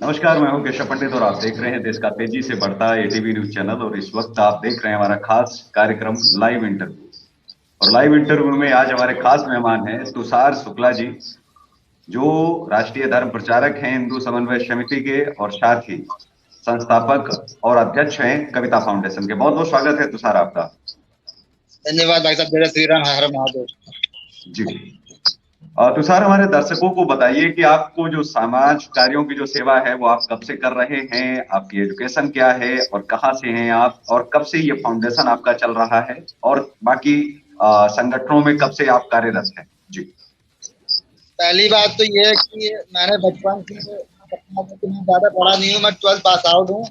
नमस्कार, मैं हूं केशव पंडित और आप देख रहे हैं देश का तेजी से बढ़ता एटीवी न्यूज चैनल। और इस वक्त आप देख रहे हैं हमारा खास कार्यक्रम लाइव इंटरव्यू। और लाइव इंटरव्यू में आज हमारे खास मेहमान हैं तुषार शुक्ला जी, जो राष्ट्रीय धर्म प्रचारक हैं हिंदू समन्वय समिति के, और साथ ही संस्थापक और अध्यक्ष हैं कविता फाउंडेशन के। बहुत बहुत स्वागत है तुषार आपका। धन्यवाद भाई साहब। जय श्री राम, हर हर महादेव जी। तुषार, हमारे दर्शकों को बताइए कि आपको जो समाज कार्यों की जो सेवा है वो आप कब से कर रहे हैं, आपकी एजुकेशन क्या है और कहाँ से हैं आप, और कब से ये फाउंडेशन आपका चल रहा है, और बाकी संगठनों में कब से आप कार्यरत हैं। जी। पहली बात तो ये है कि मैंने बचपन से मैं ज्यादा पढ़ा नहीं हूँ, मैं 12th पास आउट हूँ।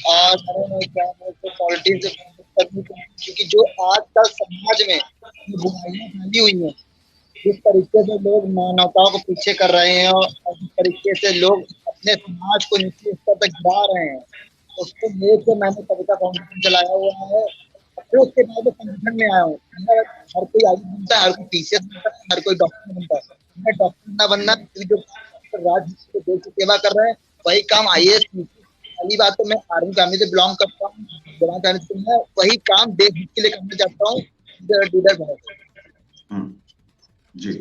और मैंने पॉलिटिक्स क्योंकि जो आजकल समाज में बुराइयां फैली हुई है, जिस तरीके से लोग मानवताओं को पीछे कर रहे हैं और जिस तरीके से लोग अपने समाज को निचले स्तर तक गिरा रहे हैं, उसको लेकर मैंने कविता फाउंडेशन चलाया हुआ है। फिर उसके बाद संगठन में आया हूँ। हर कोई आईएएस बनता है, हर कोई पीसीएस बनता है, हर कोई डॉक्टर बनता है। मैं डॉक्टर ना बनना, जो राज्य को देश की सेवा कर रहे हैं वही काम आईएएस। पहली बात तो मैं आर्मी फैमिली से बिलोंग करता हूँ, जवान फैमिली से। मैं वही काम देश के लिए करना चाहता हूँ। जी।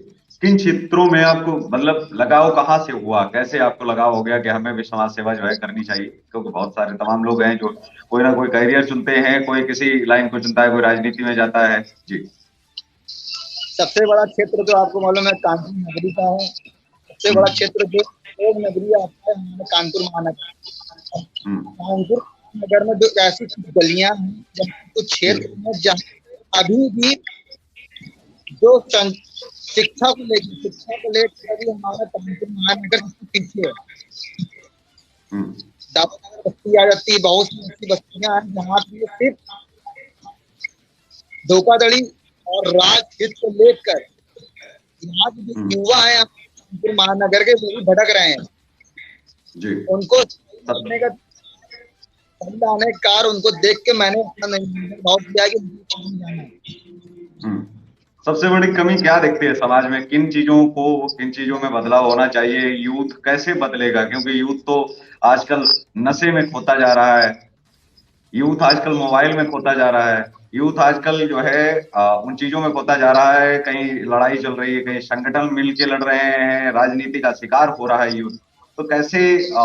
किन क्षेत्रों में आपको मतलब लगाव कहाँ से हुआ, कैसे आपको लगाव हो गया कि हमें भी समाज सेवा जो है करनी चाहिए? क्योंकि बहुत सारे तमाम लोग हैं जो कोई ना कोई करियर चुनते हैं, कोई किसी लाइन को चुनता है, कोई राजनीति में जाता है। जी। सबसे बड़ा क्षेत्र तो आपको मालूम है कानपुर नगरी का है। सबसे बड़ा क्षेत्र जो लोग नगरी आता है हमारे कानपुर महानगर। कानपुर नगर में जो ऐसी कुछ गलियां हैं, कुछ क्षेत्र में जहाँ अभी भी जो शिक्षा को लेकर हमारा कानपुर महानगर पीछे है। दादानगर बस्ती आ जाती है, बहुत सी ऐसी बस्तियां हैं जहाँ पे सिर्फ धोखाधड़ी और राजहित को लेकर यहाँ के जो युवा है कानपुर महानगर के, वो भी भटक रहे हैं। जी। उनको करने का आने कार उनको देख के मैंने अपना भाव दिया कि सबसे बड़ी कमी क्या दिखती है समाज में? किन चीजों में बदलाव होना चाहिए? यूथ कैसे बदलेगा? क्योंकि यूथ तो आजकल नशे में खोता जा रहा है, यूथ आजकल मोबाइल में खोता जा रहा है, यूथ आजकल जो है उन चीजों में खोता जा रहा है। कहीं लड़ाई चल रही है, कहीं संगठन मिलके लड़ रहे हैं, राजनीति का शिकार हो रहा है यूथ। तो कैसे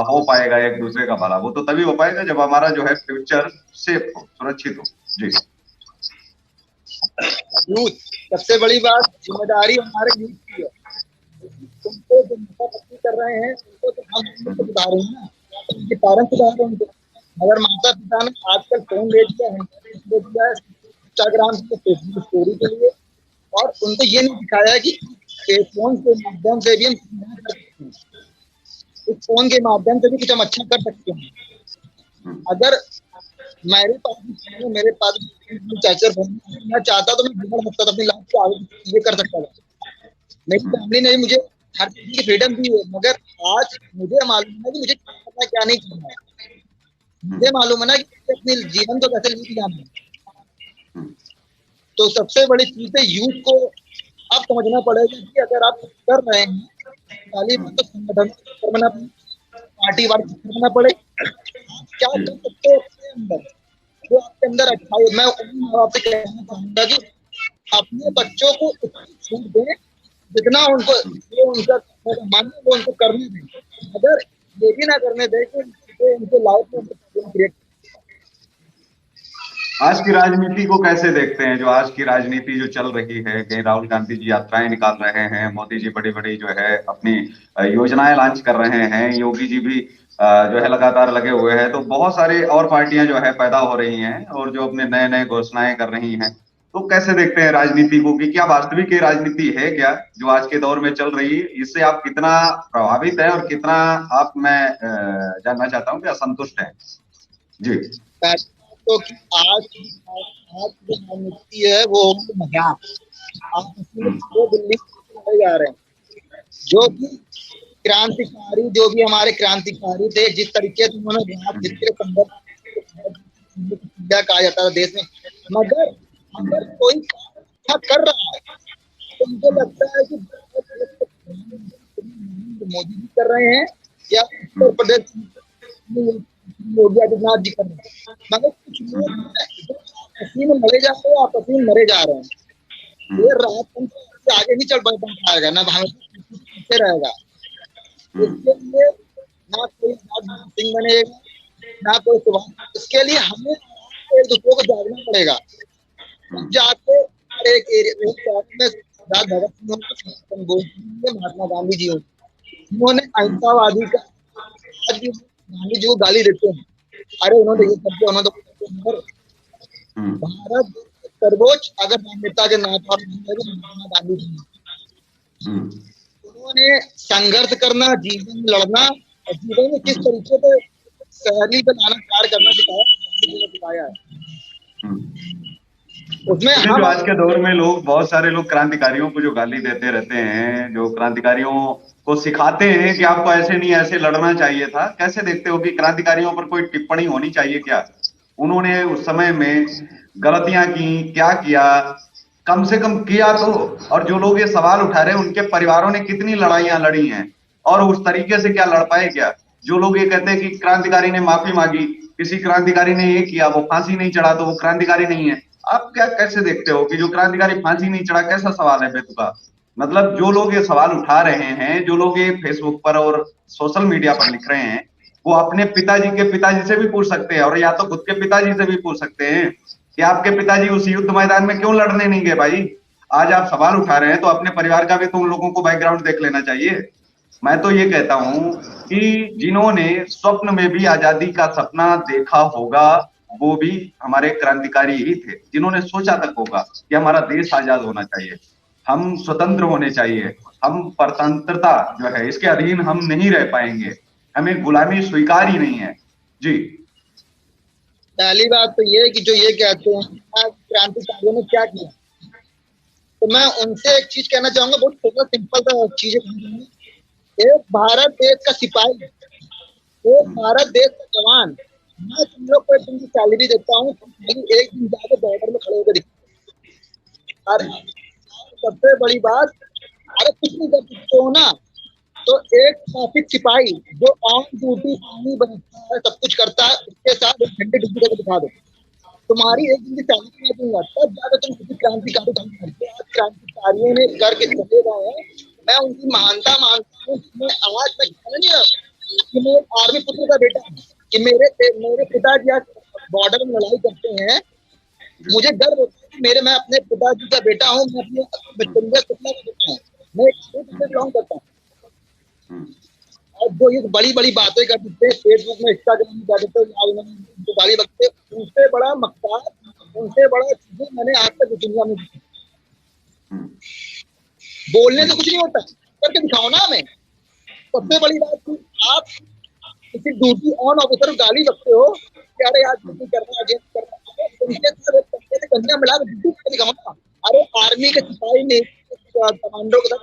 हो पाएगा एक दूसरे का भला? वो तो तभी हो पाएगा जब हमारा जो है फ्यूचर सेफ हो, सुरक्षित हो। जी। यूथ सबसे बड़ी बात, जिम्मेदारी हमारे यूथ की है। उनको जो नशापत्ती कर रहे हैं उनको तो हम सुधार रहे हैं ना, उनके पेरेंट्स सुधार रहे हैं उनको। मगर माता पिता ने आजकल फोन दे दिया है, इंस्टाग्राम से फेसबुक स्टोरी के लिए, और उनको ये नहीं दिखाया कि फोन के माध्यम से भी हम कर सकते हैं, इस फोन के माध्यम से भी कुछ हम अच्छा कर सकते हैं। अगर मेरे पास चार्जर मैं चाहता तो मैं बिगड़ सकता था, अपनी लाइफ को आगे ये कर सकता था। मेरी फैमिली ने मुझे हर चीज की फ्रीडम दी है, मगर आज मुझे मालूम है कि मुझे क्या नहीं करना है। मुझे मालूम है ना कि अपने जीवन को कैसे लेके जाना है। तो सबसे बड़ी चीज है यूथ को अब समझना पड़ेगा कि अगर आप कर रहे हैं खाली तो संगठन करना, पार्टी वार्ड करना पड़े, क्या कर सकते हो अपने अंदर जो आपके अंदर अच्छा है। मैं आपसे कहना चाहूंगा कि अपने बच्चों को छूट दें, जितना उनको उनका मानना वो उनको करने दें, अगर ये भी ना करने दें कि उनके लाइफ में क्रिएट। आज की राजनीति को कैसे देखते हैं? जो आज की राजनीति जो चल रही है, कहीं राहुल गांधी जी यात्राएं निकाल रहे हैं, मोदी जी बड़ी बड़ी जो है अपनी योजनाएं लॉन्च कर रहे हैं, योगी जी भी जो है लगातार लगे हुए हैं। तो बहुत सारे और पार्टियां जो है पैदा हो रही हैं और जो अपने नए नए घोषणाएं कर रही हैं। तो कैसे देखते हैं राजनीति को, कि क्या वास्तविक ये राजनीति है क्या जो आज के दौर में चल रही है? इससे आप कितना प्रभावित है और कितना आप, मैं जानना चाहता हूँ कि असंतुष्ट है? जी। तो कि आज आज जो राजनीति है वो मजाक। आप वो दिल्ली लड़े जा रहे हैं, जो कि क्रांतिकारी, जो भी हमारे क्रांतिकारी थे, जिस तरीके से उन्होंने जिसके संघर्ष कहा जाता था देश में, मगर अगर कोई अच्छा कर रहा है तो मुझे लगता है कि मोदी जी कर रहे हैं या उत्तर प्रदेश योगी आदित्यनाथ जी कर रहे हैं, मगर कुछ लोग आपसी में मरे जा रहे हैं, आपसी में मरे जा रहे हैं। ये राजतंत्र आगे नहीं चल पाएगा, ना पीछे रहेगा। इसके लिए ना कोई राजनाथ सिंह बनेगा, ना कोई सुभाष। इसके लिए हमें एक दूसरे को जागना पड़ेगा। जाके एक एरिया में भगत सिंह, महात्मा गांधी जी उन्होंने अहिंसावादी का, आज भी गांधी जी को गाली देते हैं, अरे उन्होंने ये कर दिया, उन्होंने भारत सर्वोच्च अगर नेता के नाम पर महात्मा गांधी जी उन्होंने संघर्ष करना, जीवन में लड़ना और जीवन में किस तरीके से शहरी पे लाना कार्य करना सिखाया है। उसमें हम जो आज के दौर में लोग, बहुत सारे लोग क्रांतिकारियों को जो गाली देते रहते हैं, जो क्रांतिकारियों को सिखाते हैं कि आपको ऐसे नहीं ऐसे लड़ना चाहिए था, कैसे देखते हो कि क्रांतिकारियों पर कोई टिप्पणी होनी चाहिए क्या? उन्होंने उस समय में गलतियां की, क्या किया, कम से कम किया तो। और जो लोग ये सवाल उठा रहे हैं उनके परिवारों ने कितनी लड़ाइयां लड़ी हैं और उस तरीके से क्या लड़ पाए क्या? जो लोग ये कहते हैं कि क्रांतिकारी ने माफी मांगी, किसी क्रांतिकारी ने ये किया, वो फांसी नहीं चढ़ा तो वो क्रांतिकारी नहीं है। आप क्या कैसे देखते हो कि जो क्रांतिकारी फांसी नहीं चढ़ा, कैसा सवाल है बेतुका? मतलब जो लोग ये सवाल उठा रहे हैं, जो लोग ये फेसबुक पर और सोशल मीडिया पर लिख रहे हैं, वो अपने पिताजी से भी पूछ सकते हैं, और या तो खुद के पिताजी से भी पूछ सकते हैं कि आपके पिताजी उस युद्ध मैदान में क्यों लड़ने नहीं गए भाई? आज आप सवाल उठा रहे हैं तो अपने परिवार का भी तो उन लोगों को बैकग्राउंड देख लेना चाहिए। मैं तो ये कहता हूं कि जिन्होंने स्वप्न में भी आजादी का सपना देखा होगा वो भी हमारे क्रांतिकारी ही थे, जिन्होंने सोचा तक होगा कि हमारा देश आजाद होना चाहिए, हम स्वतंत्र होने चाहिए, हम परतंत्रता जो है इसके अधीन हम नहीं रह पाएंगे, हमें गुलामी स्वीकार ही नहीं है। जी। पहली बात तो ये कि जो ये कहते हैं क्रांतिकारियों ने क्या किया, तो मैं उनसे एक चीज कहना चाहूंगा, बहुत छोटा सिंपल चीज है। एक भारत देश का सिपाही, एक भारत देश का जवान, मैं तुम लोग को एक दिन की सैलरी देता हूँ, एक दिन जाके बॉर्डर में खड़े होकर दिखा। और सबसे बड़ी बात, अरे कुछ नहीं कर सकते हो ना, तो एक ट्रैफिक सिपाही जो ऑन ड्यूटी पानी बनाता है, सब कुछ करता है, उसके साथ एक घंटे ड्यूटी करके दिखा दो, तुम्हारी एक दिन की सैलरी नहीं दूंगा, तब जाकर तुम किसी क्रांतिकारी काम करते। आज क्रांतिकारियों ने करके चले गए हैं, मैं उनकी महानता मानता हूँ। आज मैं नहीं कि मैं आर्मी पुत्र का बेटा हूँ, कि मेरे पिताजी आज बॉर्डर में लड़ाई करते हैं, मुझे गर्व होता है कि मैं अपने पिताजी का बेटा हूँ, मैं अपने बचपन का बेटा हूँ, मैं एक बिलोंग करता हूँ। और जो ये बड़ी बड़ी बातें कर देते हैं फेसबुक में, इंस्टाग्राम में कर देते हैं, जो गाली बकते हैं, उनसे बड़ा मकसद, उनसे बड़ा चीजें मैंने आज तक दुनिया में देखी। बोलने से कुछ नहीं होता, करके दिखाओ ना हमें। सबसे बड़ी बात कि आप किसी ड्यूटी ऑन ऑफिसर गाली बकते हो कि अरे आज ड्यूटी करना, अगेंस्ट करना, उनके कन्या मिला ड्यूटी करके दिखाओ ना। अरे आर्मी के सिपाही ने कमांडो के साथ,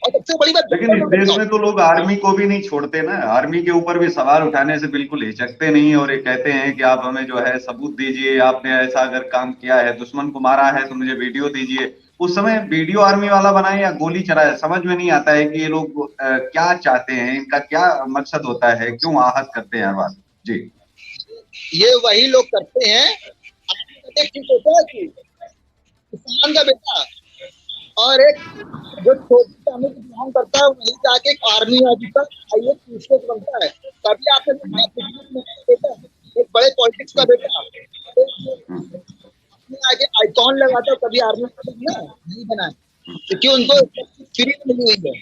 और सबसे बड़ी बात, लेकिन इस देश में तो लोग आर्मी को भी नहीं छोड़ते ना, आर्मी के ऊपर भी सवाल उठाने से बिल्कुल हिचकते नहीं, और ये कहते हैं कि आप हमें जो है सबूत दीजिए, आपने ऐसा अगर काम किया है, दुश्मन को मारा है तो मुझे वीडियो दीजिए। उस समय वीडियो आर्मी वाला बनाए या गोली चलाए, समझ में नहीं आता है कि ये लोग क्या चाहते हैं, इनका क्या मकसद होता है, क्यों आहत करते हैं हर बार। जी। ये वही लोग करते हैं। एक चीज होता है कि किसान का बेटा और एक जो छोटी फैमिली को बिलोंग करता है, वही जाके एक आर्मी ऑफिसर IAS बनता है। कभी आपने बेटा एक बड़े पॉलिटिक्स का बेटा अपने आगे आइकॉन लगाता है, कभी आर्मी नहीं बना, क्योंकि उनको फ्री में मिली हुई है।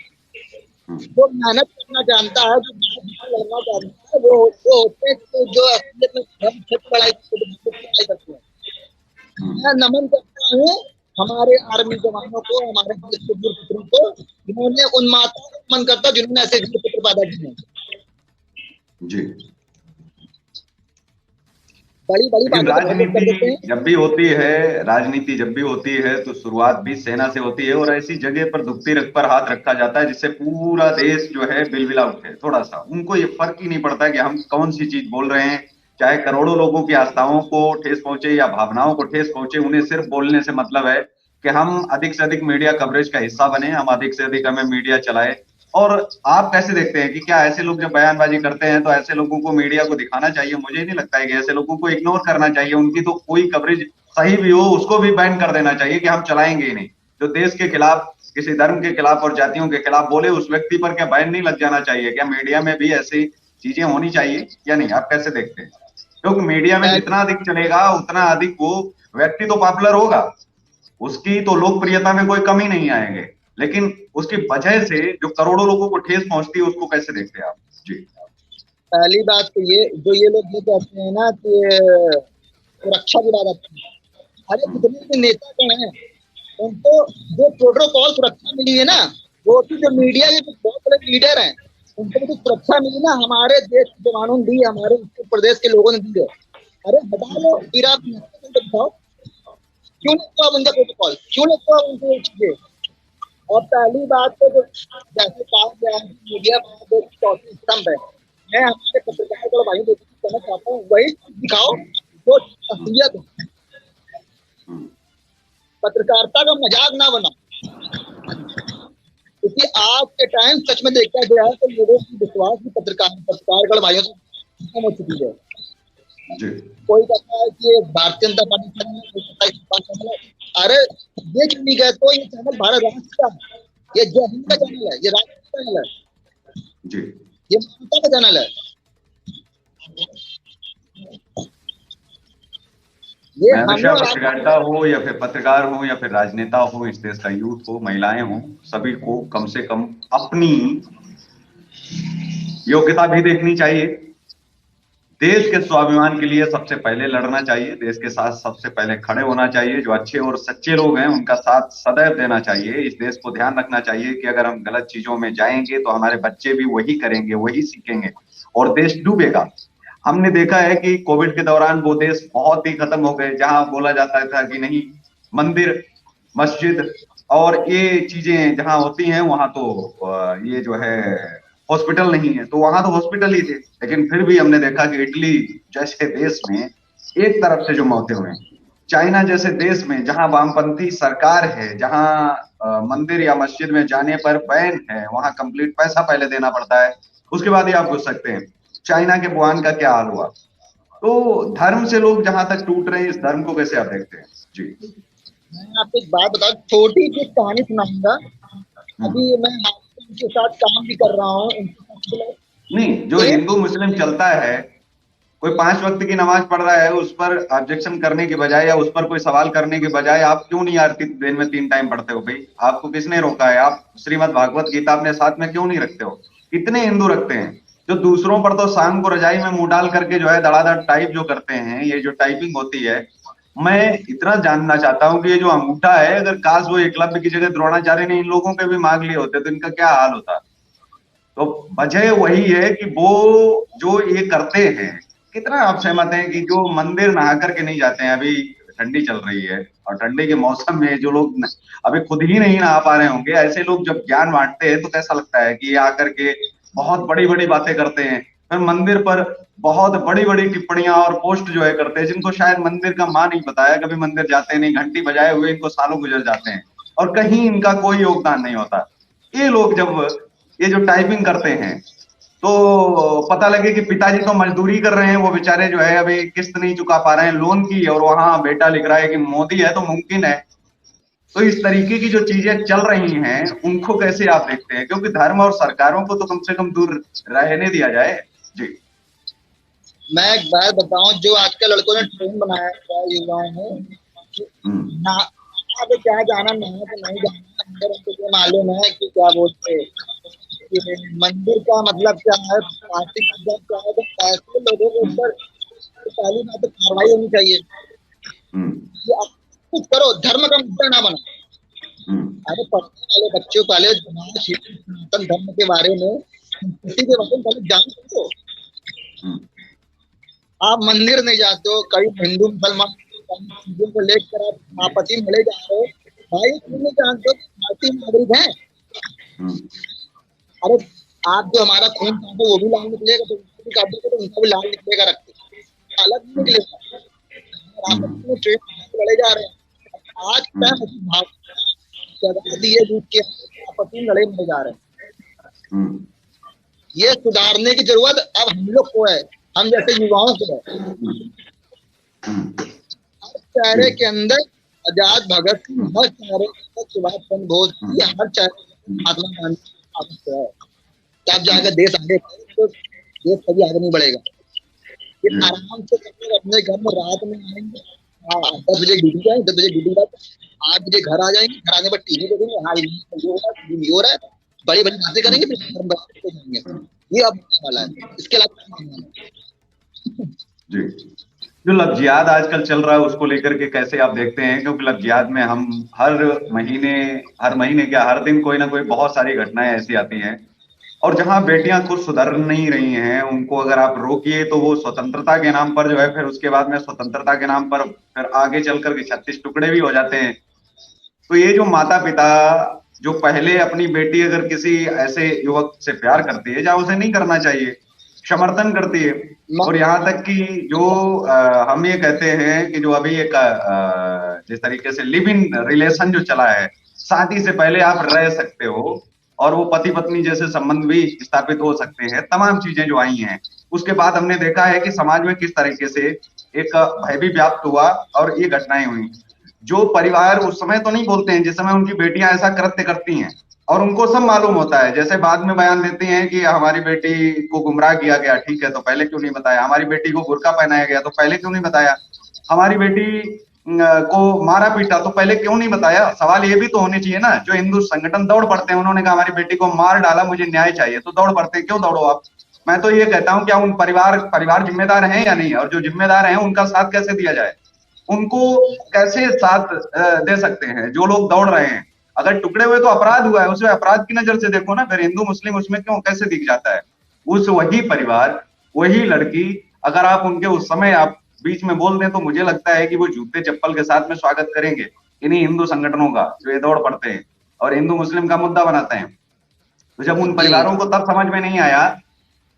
जो मेहनत करना जानता है, जो लड़ना चाहता है वो होते हैं जो असलियत में धर्म क्षेत्र लड़ाई करते हैं। मैं नमन करता हूँ हमारे आर्मी जवानों को, हमारे देश के वीर पुत्रों को, जिन्होंने उन माताओं को नमन करता जिन्होंने ऐसे वीर पुत्र पैदा किए हैं। जी। बड़ी बड़ी लेकिन बातें तो कर देते हैं। राजनीति जब भी होती है तो शुरुआत भी सेना से होती है और ऐसी जगह पर दुखती रग पर हाथ रखा जाता है जिससे पूरा देश जो है बिलबिला उठे। थोड़ा सा उनको ये फर्क ही नहीं पड़ता कि हम कौन सी चीज बोल रहे हैं, चाहे करोड़ों लोगों की आस्थाओं को ठेस पहुंचे या भावनाओं को ठेस पहुंचे, उन्हें सिर्फ बोलने से मतलब है कि हम अधिक से अधिक मीडिया कवरेज का हिस्सा बने, हम अधिक से अधिक हमें मीडिया चलाए। और आप कैसे देखते हैं कि क्या ऐसे लोग जब बयानबाजी करते हैं तो ऐसे लोगों को मीडिया को दिखाना चाहिए? मुझे नहीं लगता है कि ऐसे लोगों को इग्नोर करना चाहिए, उनकी तो कोई कवरेज सही भी हो उसको भी बैन कर देना चाहिए कि हम चलाएंगे ही नहीं। जो देश के खिलाफ, किसी धर्म के खिलाफ और जातियों के खिलाफ बोले उस व्यक्ति पर क्या बैन नहीं लग जाना चाहिए? क्या मीडिया में भी ऐसी चीजें होनी चाहिए या नहीं? आप कैसे देखते हैं? क्योंकि मीडिया में जितना अधिक चलेगा उतना अधिक वो व्यक्ति तो पॉपुलर होगा, उसकी तो लोकप्रियता में कोई कमी नहीं आएंगे, लेकिन उसकी वजह से जो करोड़ों लोगों को ठेस पहुंचती है उसको कैसे देखते हैं आप? जी। पहली बात तो ये लोग ये कहते हैं ना कि सुरक्षा गिरा जाती है। अरे जितने भी नेतागण हैं उनको जो प्रोटोकॉल सुरक्षा मिली है ना, वो भी जो मीडिया के बहुत बड़े लीडर हैं उनको भी सुरक्षा मिली ना, हमारे देश के जवानों ने दी, हमारे उत्तर प्रदेश के लोगों ने दी है। अरे हटा लो, फिर आप दिखाओ क्यों नहीं हुआ उनका प्रोटोकॉल, क्यों नहीं हुआ उनकी चीजें। और पहली बात तो जैसे कहा गया है मीडिया चौथी स्तंभ है, मैं हमारे पत्रकार को भाई कहना चाहता हूँ वही दिखाओ जो असलियत है। पत्रकारिता का मजाक ना बना, क्योंकि आज के टाइम सच में देखा गया है तो लोगों की विश्वास भी पत्रकार भाइयों से खत्म हो चुकी है। कोई कहता है कि भारतीय जनता पार्टी चैनल है, अरे ये क्यों नहीं गए? तो ये चैनल भारत राष्ट्र का है, ये जय हिंद का चैनल है, ये राष्ट्र का चैनल है, ये मानवता का चैनल है। मैं हमेशा पत्रकारिता हो या फिर पत्रकार हो या फिर राजनेता हो, इस देश का यूथ हो, महिलाएं हो, सभी को कम से कम अपनी योग्यता भी देखनी चाहिए। देश के स्वाभिमान के लिए सबसे पहले लड़ना चाहिए, देश के साथ सबसे पहले खड़े होना चाहिए। जो अच्छे और सच्चे लोग हैं उनका साथ सदैव देना चाहिए। इस देश को ध्यान रखना चाहिए कि अगर हम गलत चीजों में जाएंगे तो हमारे बच्चे भी वही करेंगे, वही सीखेंगे और देश डूबेगा। हमने देखा है कि कोविड के दौरान वो देश बहुत ही खत्म हो गए जहां बोला जाता था कि नहीं, मंदिर, मस्जिद और ये चीजें जहां होती हैं वहां तो ये जो है हॉस्पिटल नहीं है, तो वहां तो हॉस्पिटल ही थे। लेकिन फिर भी हमने देखा कि इटली जैसे देश में एक तरफ से जो मौतें हुए, चाइना जैसे देश में जहां वामपंथी सरकार है, जहां मंदिर या मस्जिद में जाने पर बैन है, वहां कंप्लीट पैसा पहले देना पड़ता है, उसके बाद ही आप पूछ सकते हैं। चाइना के वुहान का क्या हाल हुआ? तो धर्म से लोग जहां तक टूट रहे हैं, इस धर्म को कैसे आप देखते हैं? जी, मैं आपको एक बात बताऊं, छोटी सी कहानी सुनाऊंगा। अभी मैं उनके साथ काम भी कर रहा हूँ। नहीं, जो हिंदू मुस्लिम चलता है, कोई 5 वक्त की नमाज पढ़ रहा है, उस पर ऑब्जेक्शन करने के बजाय या उस पर कोई सवाल करने के बजाय आप क्यों नहीं आरती दिन में 3 टाइम पढ़ते हो? भाई आपको किसने रोका है? आप श्रीमद् भागवत गीता अपने साथ में क्यों नहीं रखते हो? कितने हिंदू रखते हैं जो दूसरों पर तो शाम को रजाई में मुंह डाल करके जो है धड़ाधड़ टाइप जो करते हैं, ये जो टाइपिंग होती है। मैं इतना जानना चाहता हूं कि ये जो अंगूठा है, अगर काश वो एकलव्य की जगह द्रोणाचार्य ने इन लोगों के भी मांग लिए होते तो इनका क्या हाल होता? तो वजह वही है कि वो जो ये करते हैं, कितना आप सहमत हैं कि जो मंदिर नहा करके नहीं जाते हैं, अभी ठंडी चल रही है और ठंडी के मौसम में जो लोग अभी खुद ही नहीं नहा पा रहे होंगे, ऐसे लोग जब ज्ञान बांटते हैं तो कैसा लगता है कि ये आकर के बहुत बड़ी बड़ी बातें करते हैं, फिर मंदिर पर बहुत बड़ी बड़ी टिप्पणियां और पोस्ट जो है करते हैं, जिनको शायद मंदिर का माँ नहीं बताया, कभी मंदिर जाते नहीं, घंटी बजाए हुए इनको सालों गुजर जाते हैं और कहीं इनका कोई योगदान नहीं होता। ये लोग जब ये जो टाइपिंग करते हैं तो पता लगे कि पिताजी तो मजदूरी कर रहे हैं, वो बेचारे जो है अभी किस्त नहीं चुका पा रहे हैं लोन की, और वहां बेटा लिख रहा है कि मोदी है तो मुमकिन है। तो इस तरीके की जो चीजें चल रही हैं उनको कैसे आप देखते हैं? क्योंकि धर्म और सरकारों को तो कम से कम दूर रहने दिया जाए। जी, मैं एक बात बताऊं, जो आजकल लड़कों ने ट्रेन बनाया है युवाओं ने, ना आगे क्या जाना, नहीं तो नहीं जाना, अंदर उनको ये मालूम है कि क्या बोलते ये मंदिर का मतलब क्या है, प्लास्टिक का जब क्या है, तो ऐसे लोगों के ऊपर तो पहली बात तो कार्रवाई होनी चाहिए कि आप कुछ करो, धर्म का मुद्दा ना बनो। अरे पढ़ने वाले बच्चों पहले समाज हिंदू सनातन धर्म के बारे में, संस्कृति के बारे में पहले जान दो। आप मंदिर नहीं जाते हो, कई हिंदू मुसलमान चीजों को लेकर आप आपत्ति में लड़े जा रहे हो। भाई तुम नहीं जानते हो कि भारतीय नागरिक हैं। अरे आप जो हमारा खून काटो वो भी लाल निकलेगा, तो उनको भी काटोगे तो उनका भी लाल निकलेगा रक्त, अलग नहीं निकलेगा। आपस में ट्रेन लड़े जा रहे हैं। आज टाइम ऐसी भावना दी है दूध के आपस में लड़े मरे जा रहे हैं। ये सुधारने की जरूरत अब हम लोग को है, हम जैसे युवाओं को है। हर चेहरे के अंदर आजाद भगत सिंह, हर चेहरे के अंदर सुभाष चंद्र बोस, हर चेहरे महात्मा गांधी है। तब जाकर देश आगे तो देश कभी आगे नहीं बढ़ेगा। ये आराम से अपने घर में रात में आएंगे, 10 बजे ड्यूटी जाए, 10 बजे ड्यूटी जाए, 8 बजे घर आ जाएंगे, घर आने पर टीवी देखेंगे, हाँ ये हो रहा है, बड़ी बड़ी बातें करेंगे, फिर जाएंगे। ये अब होने वाला है, इसके अलावा जी। जो लफ्जियात आजकल चल रहा है उसको लेकर के कैसे आप देखते हैं? क्योंकि लफ्जियात में हम हर महीने क्या हर दिन कोई ना कोई बहुत सारी घटनाएं ऐसी आती हैं, और जहां बेटियां खुद सुधर नहीं रही हैं उनको अगर आप रोकिए तो वो स्वतंत्रता के नाम पर जो है, फिर उसके बाद में स्वतंत्रता के नाम पर फिर आगे चलकर के 36 टुकड़े भी हो जाते हैं। तो ये जो माता पिता जो पहले अपनी बेटी अगर किसी ऐसे युवक से प्यार करती है जहां उसे नहीं करना चाहिए, समर्थन करती है, और यहाँ तक कि जो हम ये कहते हैं कि जो अभी एक जिस तरीके से लिव इन रिलेशन जो चला है, शादी से पहले आप रह सकते हो और वो पति पत्नी जैसे संबंध भी स्थापित हो सकते हैं, तमाम चीजें जो आई हैं, उसके बाद हमने देखा है कि समाज में किस तरीके से एक भय भी व्याप्त हुआ और ये घटनाएं हुई। जो परिवार उस समय तो नहीं बोलते हैं जिस समय उनकी बेटियां ऐसा कृत्य करती हैं, और उनको सब मालूम होता है, जैसे बाद में बयान देती हैं कि हमारी बेटी को गुमराह किया गया, ठीक है, तो पहले क्यों नहीं बताया? हमारी बेटी को बुर्का पहनाया गया, तो पहले क्यों नहीं बताया? हमारी बेटी को मारा पीटा, तो पहले क्यों नहीं बताया? सवाल ये भी तो होने चाहिए ना। जो हिंदू संगठन दौड़ पड़ते हैं, उन्होंने कहा हमारी बेटी को मार डाला, मुझे न्याय चाहिए, तो दौड़ पड़ते हैं। क्यों दौड़ो आप? मैं तो ये कहता हूँ क्या उन परिवार जिम्मेदार हैं या नहीं? और जो जिम्मेदार हैं उनका साथ कैसे दिया जाए? उनको कैसे साथ दे सकते हैं जो लोग दौड़ रहे हैं? अगर टुकड़े हुए तो अपराध हुआ है, उसे अपराध की नजर से देखो ना, फिर हिंदू मुस्लिम उसमें क्यों कैसे दिख जाता है? उस वही परिवार, वही लड़की, अगर आप उनके उस समय आप बीच में बोल दें तो मुझे लगता है कि वो जूते चप्पल के साथ में स्वागत करेंगे इन्हीं हिंदू संगठनों का जो ये दौड़ पड़ते हैं और हिंदू मुस्लिम का मुद्दा बनाते हैं। तो जब उन परिवारों को तब समझ में नहीं आया,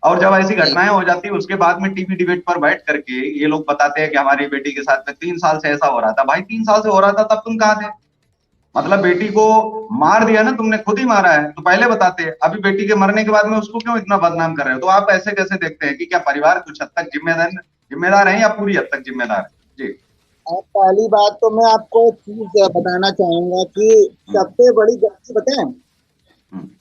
और जब ऐसी घटनाएं हो जाती है उसके बाद में टीवी डिबेट पर बैठ करके ये लोग बताते हैं कि हमारी बेटी के साथ में 3 साल से ऐसा हो रहा था। भाई 3 साल से हो रहा था तब तुम कहाँ थे? मतलब बेटी को मार दिया ना तुमने, खुद ही मारा है, तो पहले बताते। अभी बेटी के मरने के बाद में उसको क्यों इतना बदनाम कर रहे हो? तो आप ऐसे कैसे देखते हैं कि क्या परिवार कुछ हद तक जिम्मेदार है या पूरी हद तक जिम्मेदार है? जी। अब पहली बात तो मैं आपको एक चीज बताना चाहूंगा कि सबसे बड़ी गलती बताएं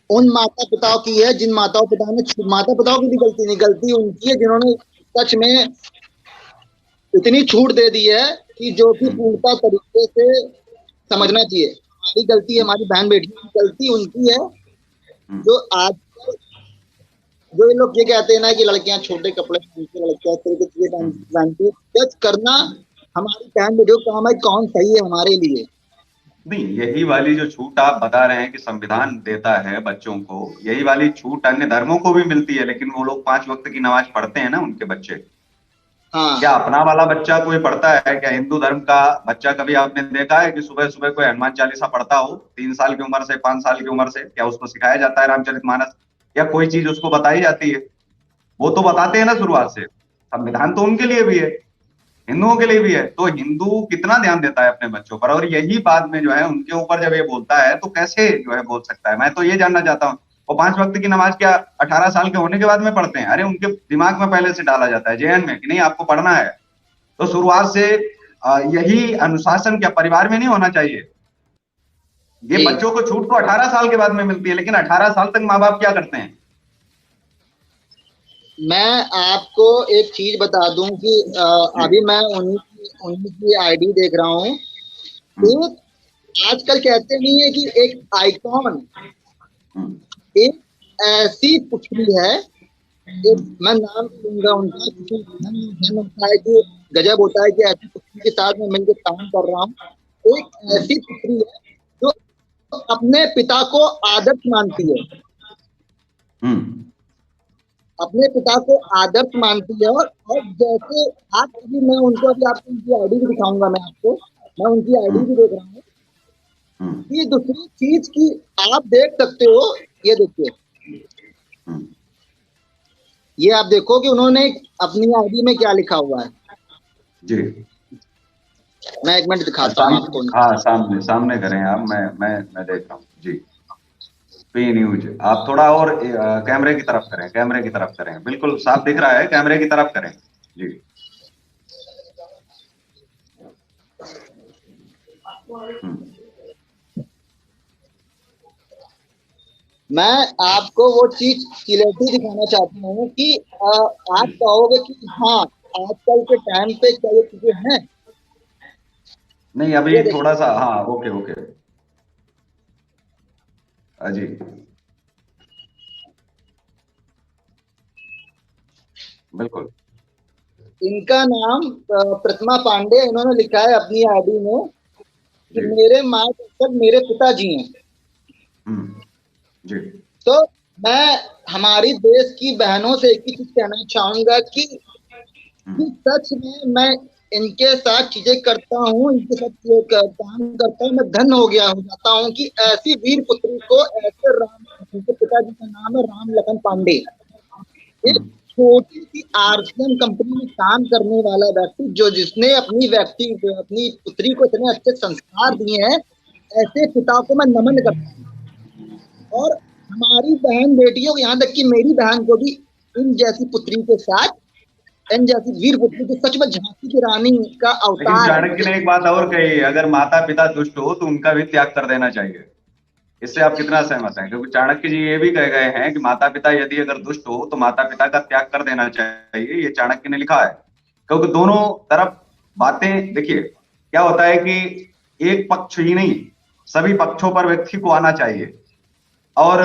उन माता पिताओं की है जिन माता पिताओं की भी गलती नहीं, गलती उनकी है जिन्होंने सच में इतनी छूट दे दी है कि जो कि पूर्णता तरीके से समझना चाहिए। हमारी गलती है, हमारी बहन बेटी की गलती उनकी है जो आज जो ये लोग ये कहते हैं ना कि लड़कियां छोटे कपड़े लड़कियां इस तरीके से पहनती, जज करना हमारी बहन बेटियों का काम है, कौन सही है हमारे लिए। नहीं, यही वाली जो छूट आप बता रहे हैं कि संविधान देता है बच्चों को, यही वाली छूट अन्य धर्मों को भी मिलती है, लेकिन वो लोग 5 वक्त की नमाज पढ़ते हैं ना उनके बच्चे। हाँ। क्या अपना वाला बच्चा कोई पढ़ता है? क्या हिंदू धर्म का बच्चा कभी आपने देखा है कि सुबह सुबह कोई हनुमान चालीसा पढ़ता हो? 3 साल की उम्र से, 5 साल की उम्र से क्या उसको सिखाया जाता है रामचरितमानस या कोई चीज उसको बताई जाती है? वो तो बताते हैं ना शुरुआत से। संविधान तो उनके लिए भी है, हिंदुओं के लिए भी है। तो हिंदू कितना ध्यान देता है अपने बच्चों पर, और यही बाद में जो है उनके ऊपर जब ये बोलता है तो कैसे जो है बोल सकता है? मैं तो ये जानना चाहता हूँ, वो 5 वक्त की नमाज क्या 18 साल के होने के बाद में पढ़ते हैं? अरे उनके दिमाग में पहले से डाला जाता है जेहन में कि नहीं आपको पढ़ना है। तो शुरुआत से यही अनुशासन क्या परिवार में नहीं होना चाहिए? ये बच्चों को छूट तो 18 साल के बाद में मिलती है, लेकिन 18 साल तक माँ बाप क्या करते हैं? मैं आपको एक चीज बता दूं कि अभी मैं उन्हीं की आईडी देख रहा हूँ। एक आजकल कहते नहीं है कि एक आइकॉन, एक ऐसी पुत्री है, एक मैं नाम लूंगा उनका, क्योंकि धन होता है कि गजब होता है कि ऐसी पुत्री के साथ मैं मिलकर काम कर रहा हूँ। एक ऐसी पुत्री है जो अपने पिता को आदर्श मानती है, अपने पिता को आदर्श मानती है। और जैसे आप अभी मैं उनको अभी आपको उनकी आईडी भी दिखाऊंगा, मैं उनकी आईडी भी देख रहा हूँ। ये दूसरी चीज की आप देख सकते हो, ये देखिए, ये आप देखो कि उन्होंने अपनी आईडी में क्या लिखा हुआ है जी। मैं 1 मिनट दिखाता हूँ आपको। हाँ, सामने करें आप, मैं देख रहा हूँ जी। पी न्यूज, आप थोड़ा और कैमरे की तरफ करें, कैमरे की तरफ करें, बिल्कुल साफ दिख रहा है, कैमरे की तरफ करें जी। मैं आपको वो चीज क्लियरिटी दिखाना चाहता हूँ कि आप कहोगे कि हाँ आजकल के टाइम पे क्या ये चीजें हैं। नहीं, अभी थोड़ा सा, हाँ, ओके जी। बिल्कुल। इनका नाम प्रतिमा पांडे, इन्होंने लिखा है अपनी आईडी में कि मेरे मार्गदर्शक मेरे पिताजी हैं जी। तो मैं हमारी देश की बहनों से एक ही चीज कहना चाहूंगा कि सच में मैं इनके साथ चीजें करता हूँ, इनके साथ काम करता हूँ, मैं धन्य हो गया हो जाता हूँ कि ऐसी वीर पुत्री को, ऐसे राम, उनके पिताजी का नाम है राम लखन पांडे, एक छोटी सी आरसीएम कंपनी में काम करने वाला व्यक्ति, जो जिसने अपनी पुत्री को इतने अच्छे संस्कार दिए हैं, ऐसे पिता को मैं नमन करता हूँ। और हमारी बहन बेटियों को, यहाँ तक कि मेरी बहन को भी इन जैसी पुत्री के साथ, इन जैसी वीर पुत्री को, सच में झांसी की रानी का अवतार। लेकिन चाणक्य ने एक बात और कही, अगर माता पिता दुष्ट हो तो उनका भी त्याग कर देना चाहिए। इससे आप कितना सहमत हैं? क्योंकि चाणक्य जी ये भी कह गए हैं कि माता पिता यदि अगर दुष्ट हो तो माता पिता का त्याग कर देना चाहिए, ये चाणक्य ने लिखा है। क्योंकि दोनों तरफ बातें, देखिए क्या होता है कि एक पक्ष ही नहीं, सभी पक्षों पर व्यक्ति को आना चाहिए। और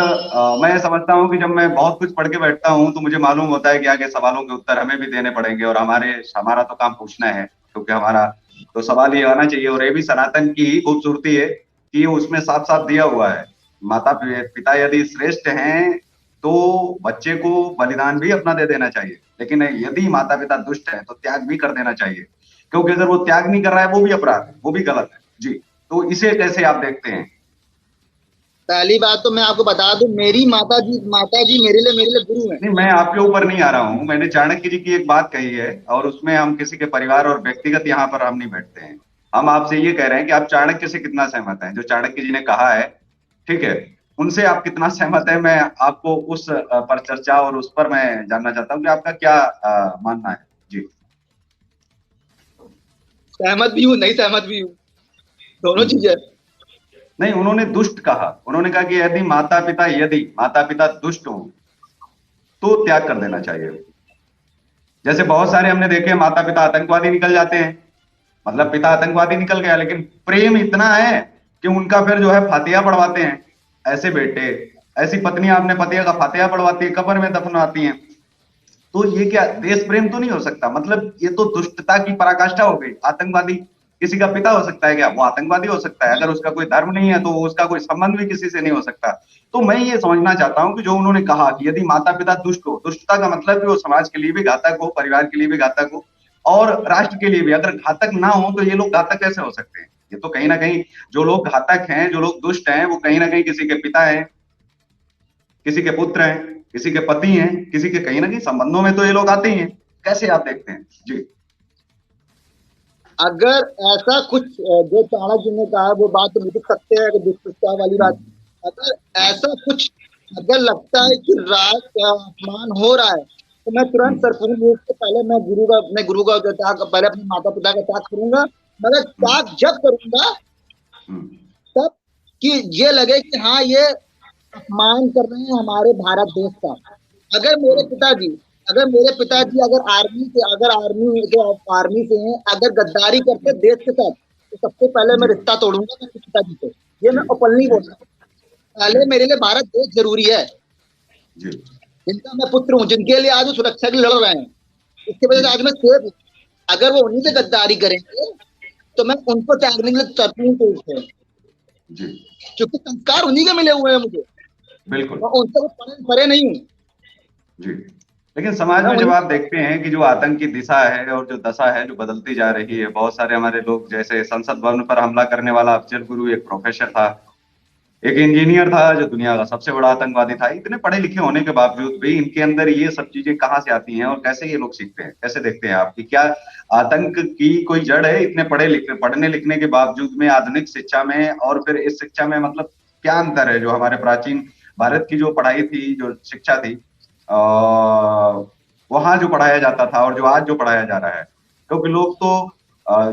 मैं समझता हूं कि जब मैं बहुत कुछ पढ़ के बैठता हूं तो मुझे मालूम होता है कि आगे सवालों के उत्तर हमें भी देने पड़ेंगे, और हमारा तो काम पूछना है, क्योंकि हमारा तो सवाल ये आना चाहिए। और ये भी सनातन की ही खूबसूरती है कि उसमें साफ साफ दिया हुआ है, माता पिता यदि श्रेष्ठ हैं तो बच्चे को बलिदान भी अपना दे देना चाहिए, लेकिन यदि माता पिता दुष्ट है तो त्याग भी कर देना चाहिए। क्योंकि अगर वो त्याग नहीं कर रहा है वो भी अपराध है, वो भी गलत है जी। तो इसे कैसे आप देखते हैं? पहली बात तो मैं आपको बता दूं, मेरी माता जी मेरे लिए गुरु हैं। नहीं, मैं आपके ऊपर नहीं आ रहा हूँ, मैंने चाणक्य जी की एक बात कही है, और उसमें हम किसी के परिवार और व्यक्तिगत यहाँ पर हम नहीं बैठते हैं। हम आपसे ये कह रहे हैं कि आप चाणक्य से कितना सहमत हैं, जो चाणक्य जी ने कहा है, ठीक है, उनसे आप कितना सहमत है? मैं आपको उस पर चर्चा और उस पर मैं जानना चाहता हूँ कि आपका क्या मानना है जी। सहमत भी हूँ, नहीं सहमत भी हूँ, दोनों चीजें। नहीं, उन्होंने दुष्ट कहा, उन्होंने कहा कि यदि माता पिता दुष्ट हो तो त्याग कर देना चाहिए। जैसे बहुत सारे हमने देखे माता पिता आतंकवादी निकल जाते हैं, मतलब पिता आतंकवादी निकल गया लेकिन प्रेम इतना है कि उनका फिर जो है फातिहा पढ़वाते हैं। ऐसे बेटे, ऐसी पत्नियां अपने पतिया का फातिहा पढ़वाती है, कब्र में दफनाती हैं। तो ये क्या देश प्रेम तो नहीं हो सकता? मतलब ये तो दुष्टता की पराकाष्ठा हो गई। आतंकवादी किसी का पिता हो सकता है क्या? वो आतंकवादी हो सकता है, अगर उसका कोई धर्म नहीं है तो उसका कोई संबंध भी किसी से नहीं हो सकता। तो मैं ये समझना चाहता हूं कि जो उन्होंने कहा कि यदि माता पिता दुष्ट हो, दुष्टता का मतलब कि वो समाज के लिए भी घातक हो, परिवार के लिए भी घातक हो, और राष्ट्र के लिए भी। अगर घातक ना हो तो ये लोग घातक कैसे हो सकते हैं? ये तो कहीं ना कहीं जो लोग घातक हैं, जो लोग दुष्ट हैं, वो कहीं ना कहीं किसी के पिता हैं, किसी के पुत्र हैं, किसी के पति हैं, किसी के कहीं ना कहीं संबंधों में तो ये लोग आते ही हैं। कैसे आप देखते हैं जी? अगर ऐसा कुछ जो चाणक्य जी ने कहा वो बात तो लिख सकते हैं, अगर दुष्टता वाली बात, अगर ऐसा कुछ अगर लगता है कि राज का अपमान हो रहा है तो मैं तुरंत सरकारी न्यूज से पहले मैं अपने गुरु का त्याग, पहले अपने माता पिता का त्याग करूंगा। मगर त्याग जब करूंगा तब कि ये लगे कि हाँ ये अपमान कर रहे हैं हमारे भारत देश का। अगर मेरे पिताजी अगर आर्मी से हैं, अगर गद्दारी करते देश के साथ, तो सबसे पहले मैं रिश्ता तोड़ूंगा अपने पिताजी से। ये मैं ओपनली बोल रहा हूँ। पहले मेरे लिए भारत देश जरूरी है। जी जिनका मैं पुत्र हूँ, जिनके लिए आज वो सुरक्षा के लिए लड़ रहे हैं, इसकी वजह जी से आज मैं सेफ हूँ। अगर वो उन्हीं से गद्दारी करेंगे तो मैं उनको त्यागने के लिए तत्पर हूँ, जी क्योंकि संस्कार उन्हीं के मिले हुए हैं मुझे, बिल्कुल। मैं उनसे कुछ परे परे नहीं हूँ। जी लेकिन समाज मैं में जब उन्हीं आप देखते हैं कि जो आतंक की दिशा है और जो दशा है जो बदलती जा रही है, बहुत सारे हमारे लोग, जैसे संसद भवन पर हमला करने वाला अफजल गुरु एक प्रोफेसर था, एक इंजीनियर था जो दुनिया का सबसे बड़ा आतंकवादी था, इतने पढ़े लिखे होने के बावजूद भी इनके अंदर ये सब चीजें कहाँ से आती हैं और कैसे ये लोग सीखते हैं? कैसे देखते हैं आप कि क्या आतंक की कोई जड़ है इतने पढ़ने लिखने के बावजूद में आधुनिक शिक्षा में, और फिर इस शिक्षा में मतलब क्या अंतर है जो हमारे प्राचीन भारत की जो पढ़ाई थी, जो शिक्षा थी, वहां जो पढ़ाया जाता था और जो आज जो पढ़ाया जा रहा है? क्योंकि लोग तो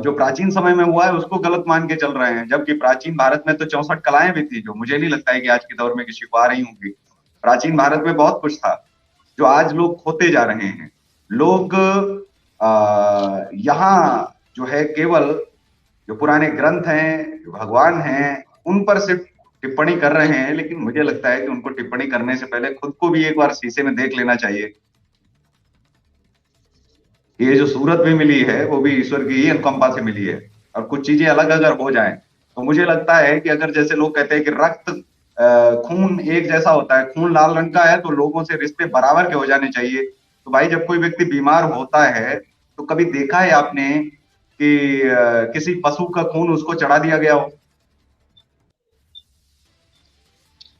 जो प्राचीन समय में हुआ है उसको गलत मान के चल रहे हैं, जबकि प्राचीन भारत में तो 64 कलाएं भी थी जो मुझे नहीं लगता है कि आज के दौर में किसी को आ रही होंगी। प्राचीन भारत में बहुत कुछ था जो आज लोग खोते जा रहे हैं। लोग यहाँ जो है केवल जो पुराने ग्रंथ हैं, जो भगवान हैं, उन पर सिर्फ टिप्पणी कर रहे हैं, लेकिन मुझे लगता है कि उनको टिप्पणी करने से पहले खुद को भी एक बार शीशे में देख लेना चाहिए। ये जो सूरत भी मिली है वो भी ईश्वर की ही अनुकंपा से मिली है, और कुछ चीजें अलग अगर हो जाएं तो मुझे लगता है कि अगर जैसे लोग कहते हैं कि रक्त खून एक जैसा होता है, खून लाल रंग का है तो लोगों से रिश्ते बराबर के हो जाने चाहिए। तो भाई जब कोई व्यक्ति बीमार होता है तो कभी देखा है आपने कि किसी पशु का खून उसको चढ़ा दिया गया हो?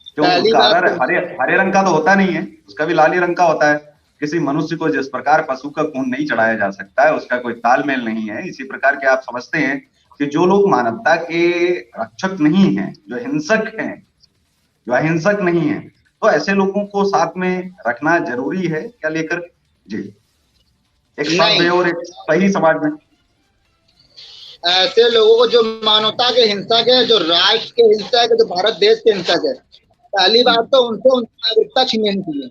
क्यों? पहली उसका बात हरे तो हरे हरे रंग का तो होता नहीं है, उसका भी लाल ही रंग का होता है। किसी मनुष्य को जिस प्रकार पशु का खून नहीं चढ़ाया जा सकता है, उसका कोई तालमेल नहीं है, इसी प्रकार के आप समझते हैं कि जो लोग मानवता के रक्षक नहीं है, जो हिंसक हैं, जो अहिंसक नहीं है, तो ऐसे लोगों को साथ में रखना जरूरी है क्या लेकर? जी, एक नहीं, सभ्य और एक सही समाज में। ऐसे लोगों को जो मानवता के हिंसक है, जो राष्ट्र के हिंसक है, जो भारत देश के हिंसक है, पहली बात तो उनसे उनकी नागरिकता छीन लेनी चाहिए,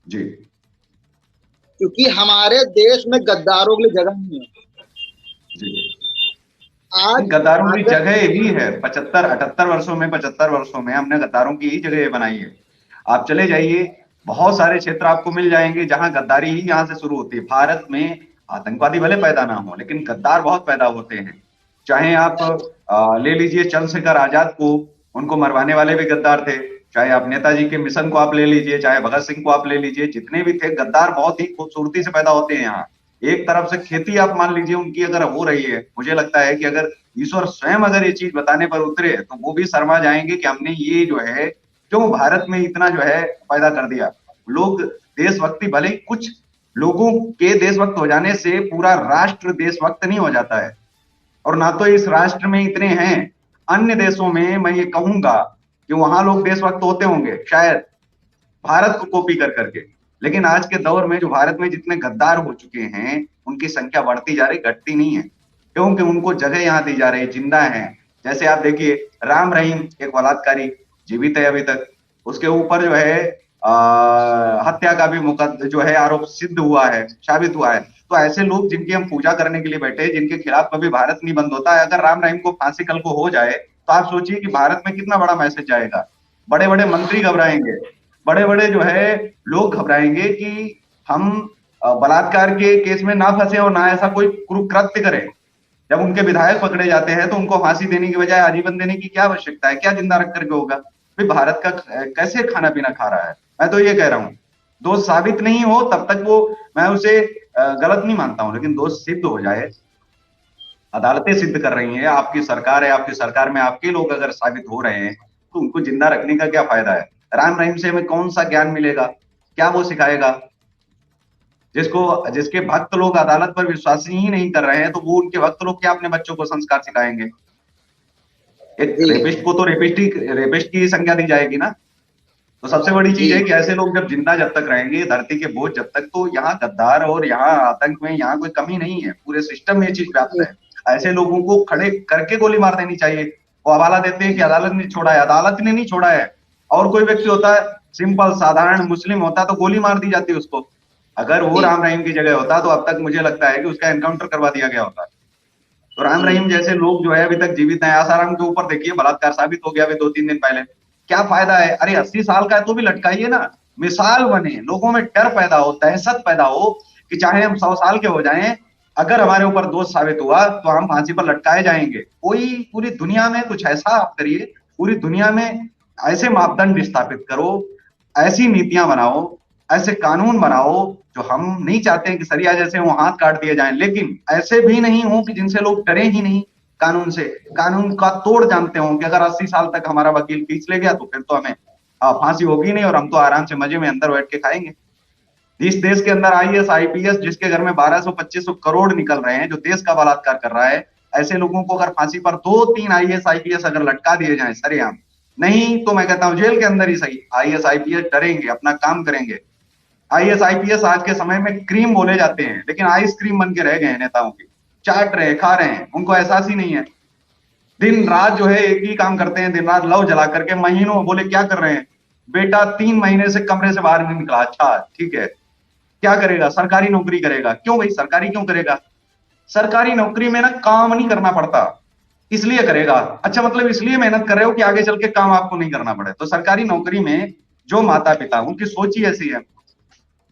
जी क्योंकि हमारे देश में गद्दारों के लिए जगह नहीं है। जी आज गद्दारों की अगर जगह ही है, 75 वर्षों में हमने गद्दारों की ही जगह बनाई है। आप चले जाइए, बहुत सारे क्षेत्र आपको मिल जाएंगे जहां गद्दारी ही यहाँ से शुरू होती है। भारत में आतंकवादी भले पैदा ना हो लेकिन गद्दार बहुत पैदा होते हैं। चाहे आप ले लीजिए चंद्रशेखर आजाद को, उनको मरवाने वाले भी गद्दार थे। चाहे आप नेताजी के मिशन को आप ले लीजिए, चाहे भगत सिंह को आप ले लीजिए, जितने भी थे गद्दार बहुत ही खूबसूरती से पैदा होते हैं यहाँ। एक तरफ से खेती आप मान लीजिए उनकी अगर हो रही है, मुझे लगता है कि अगर ईश्वर स्वयं अगर ये चीज बताने पर उतरे तो वो भी शर्मा जाएंगे कि हमने ये जो है क्यों भारत में इतना जो है पैदा कर दिया। लोग देशभक्ति, भले ही कुछ लोगों के देशभक्त हो जाने से पूरा राष्ट्र देशभक्त नहीं हो जाता है, और ना तो इस राष्ट्र में इतने हैं। अन्य देशों में मैं ये कहूंगा कि वहां लोग देशभक्त होते होंगे शायद, भारत को कॉपी कर करके, लेकिन आज के दौर में जो भारत में जितने गद्दार हो चुके हैं उनकी संख्या बढ़ती जा रही, घटती नहीं है, क्योंकि उनको जगह यहाँ दी जा रही है, जिंदा है। जैसे आप देखिए राम रहीम, एक बलात्कारी, जीवित है अभी तक, उसके ऊपर जो है हत्या का भी जो है आरोप सिद्ध हुआ है, साबित हुआ है। तो ऐसे लोग जिनकी हम पूजा करने के लिए बैठे, जिनके खिलाफ कभी भारत नहीं बंद होता है, अगर राम रहीम को फांसी कल को हो जाए तो आप सोचिए कि भारत में कितना बड़ा मैसेज जाएगा। बड़े बड़े मंत्री घबराएंगे, बड़े बड़े जो है लोग घबराएंगे कि हम बलात्कार के केस में ना फंसे और ना ऐसा कोई कुकृत्य करें। जब उनके विधायक पकड़े जाते हैं तो उनको फांसी देने की बजाय आजीवन देने की क्या आवश्यकता है? क्या जिंदा रख करके होगा? भाई भारत का कैसे खाना पीना खा रहा है? मैं तो ये कह रहा हूँ, दोष साबित नहीं हो तब तक वो, मैं उसे गलत नहीं मानता हूं, लेकिन दोष सिद्ध हो जाए, अदालतें सिद्ध कर रही हैं, आपकी सरकार है, आपकी सरकार में आपके लोग अगर साबित हो रहे हैं तो उनको जिंदा रखने का क्या फायदा है? राम रहीम से हमें कौन सा ज्ञान मिलेगा? क्या वो सिखाएगा? जिसको जिसके भक्त लोग अदालत पर विश्वास ही नहीं कर रहे हैं तो वो उनके भक्त लोग क्या अपने बच्चों को संस्कार सिखाएंगे? एक जी रेपिस्ट को तो रेपिस्ट की संज्ञा दी जाएगी ना। तो सबसे बड़ी जी चीज है कि ऐसे लोग जब जिंदा जब तक रहेंगे धरती के बोझ जब तक, तो यहाँ गद्दार और यहाँ आतंक में यहाँ कोई कमी नहीं है, पूरे सिस्टम में ये चीज व्याप्त जी है। ऐसे लोगों को खड़े करके गोली मार देनी चाहिए। वो हवाला देते हैं कि अदालत ने छोड़ा है, अदालत ने नहीं छोड़ा है। और कोई व्यक्ति होता है सिंपल साधारण मुस्लिम होता तो गोली मार दी जाती उसको। अगर वो जी राम रहीम की जगह होता तो अब तक मुझे लगता है कि उसका एनकाउंटर करवा दिया गया होता। तो राम जी रहीम जैसे लोग जो है अभी तक जीवित हैं। आसाराम के ऊपर देखिए बलात्कार साबित हो गया अभी 2-3 दिन पहले। क्या फायदा है? अरे 80 साल का है तो भी लटकाइए ना, मिसाल बने, लोगों में डर पैदा हो, दहशत पैदा हो कि चाहे हम 100 साल के हो जाएं, अगर हमारे ऊपर दोष साबित हुआ तो हम फांसी पर लटकाए जाएंगे। कोई पूरी दुनिया में कुछ ऐसा आप करिए, पूरी दुनिया में ऐसे मापदंड स्थापित करो, ऐसी नीतियां बनाओ, ऐसे कानून बनाओ जो हम नहीं चाहते हैं कि सरिया जैसे हो हाथ काट दिए जाएं, लेकिन ऐसे भी नहीं हो कि जिनसे लोग डरे ही नहीं कानून से, कानून का तोड़ जानते हो कि अगर 80 साल तक हमारा वकील खींच ले गया तो फिर तो हमें फांसी होगी नहीं और हम तो आराम से मजे में अंदर बैठ के खाएंगे। इस देश के अंदर आईएएस आईपीएस जिसके घर में 1200-2500 करोड़ निकल रहे हैं, जो देश का बलात्कार कर रहा है, ऐसे लोगों को अगर फांसी पर 2-3 आईएएस आईपीएस अगर लटका दिए जाएं सरेआम, नहीं तो मैं कहता हूं जेल के अंदर ही सही आईएएस आईपीएस डरेंगे, अपना काम करेंगे। आईएएस आईपीएस आज के समय में क्रीम बोले जाते हैं, लेकिन आइसक्रीम बन के रह गए हैं नेताओं की, चाट रहे खा रहे हैं, उनको एहसास ही नहीं है। दिन रात जो है एक ही काम करते हैं, दिन रात लव जला करके, महीनों बोले क्या कर रहे हैं बेटा, 3 महीने से कमरे से बाहर नहीं निकला, अच्छा ठीक है, क्या करेगा, सरकारी नौकरी करेगा। क्यों भाई सरकारी क्यों करेगा, सरकारी नौकरी में ना काम नहीं करना पड़ता इसलिए करेगा। अच्छा मतलब इसलिए मेहनत कर रहे हो कि आगे चल के काम आपको नहीं करना पड़े। तो सरकारी नौकरी में जो माता पिता, उनकी सोच ही ऐसी है,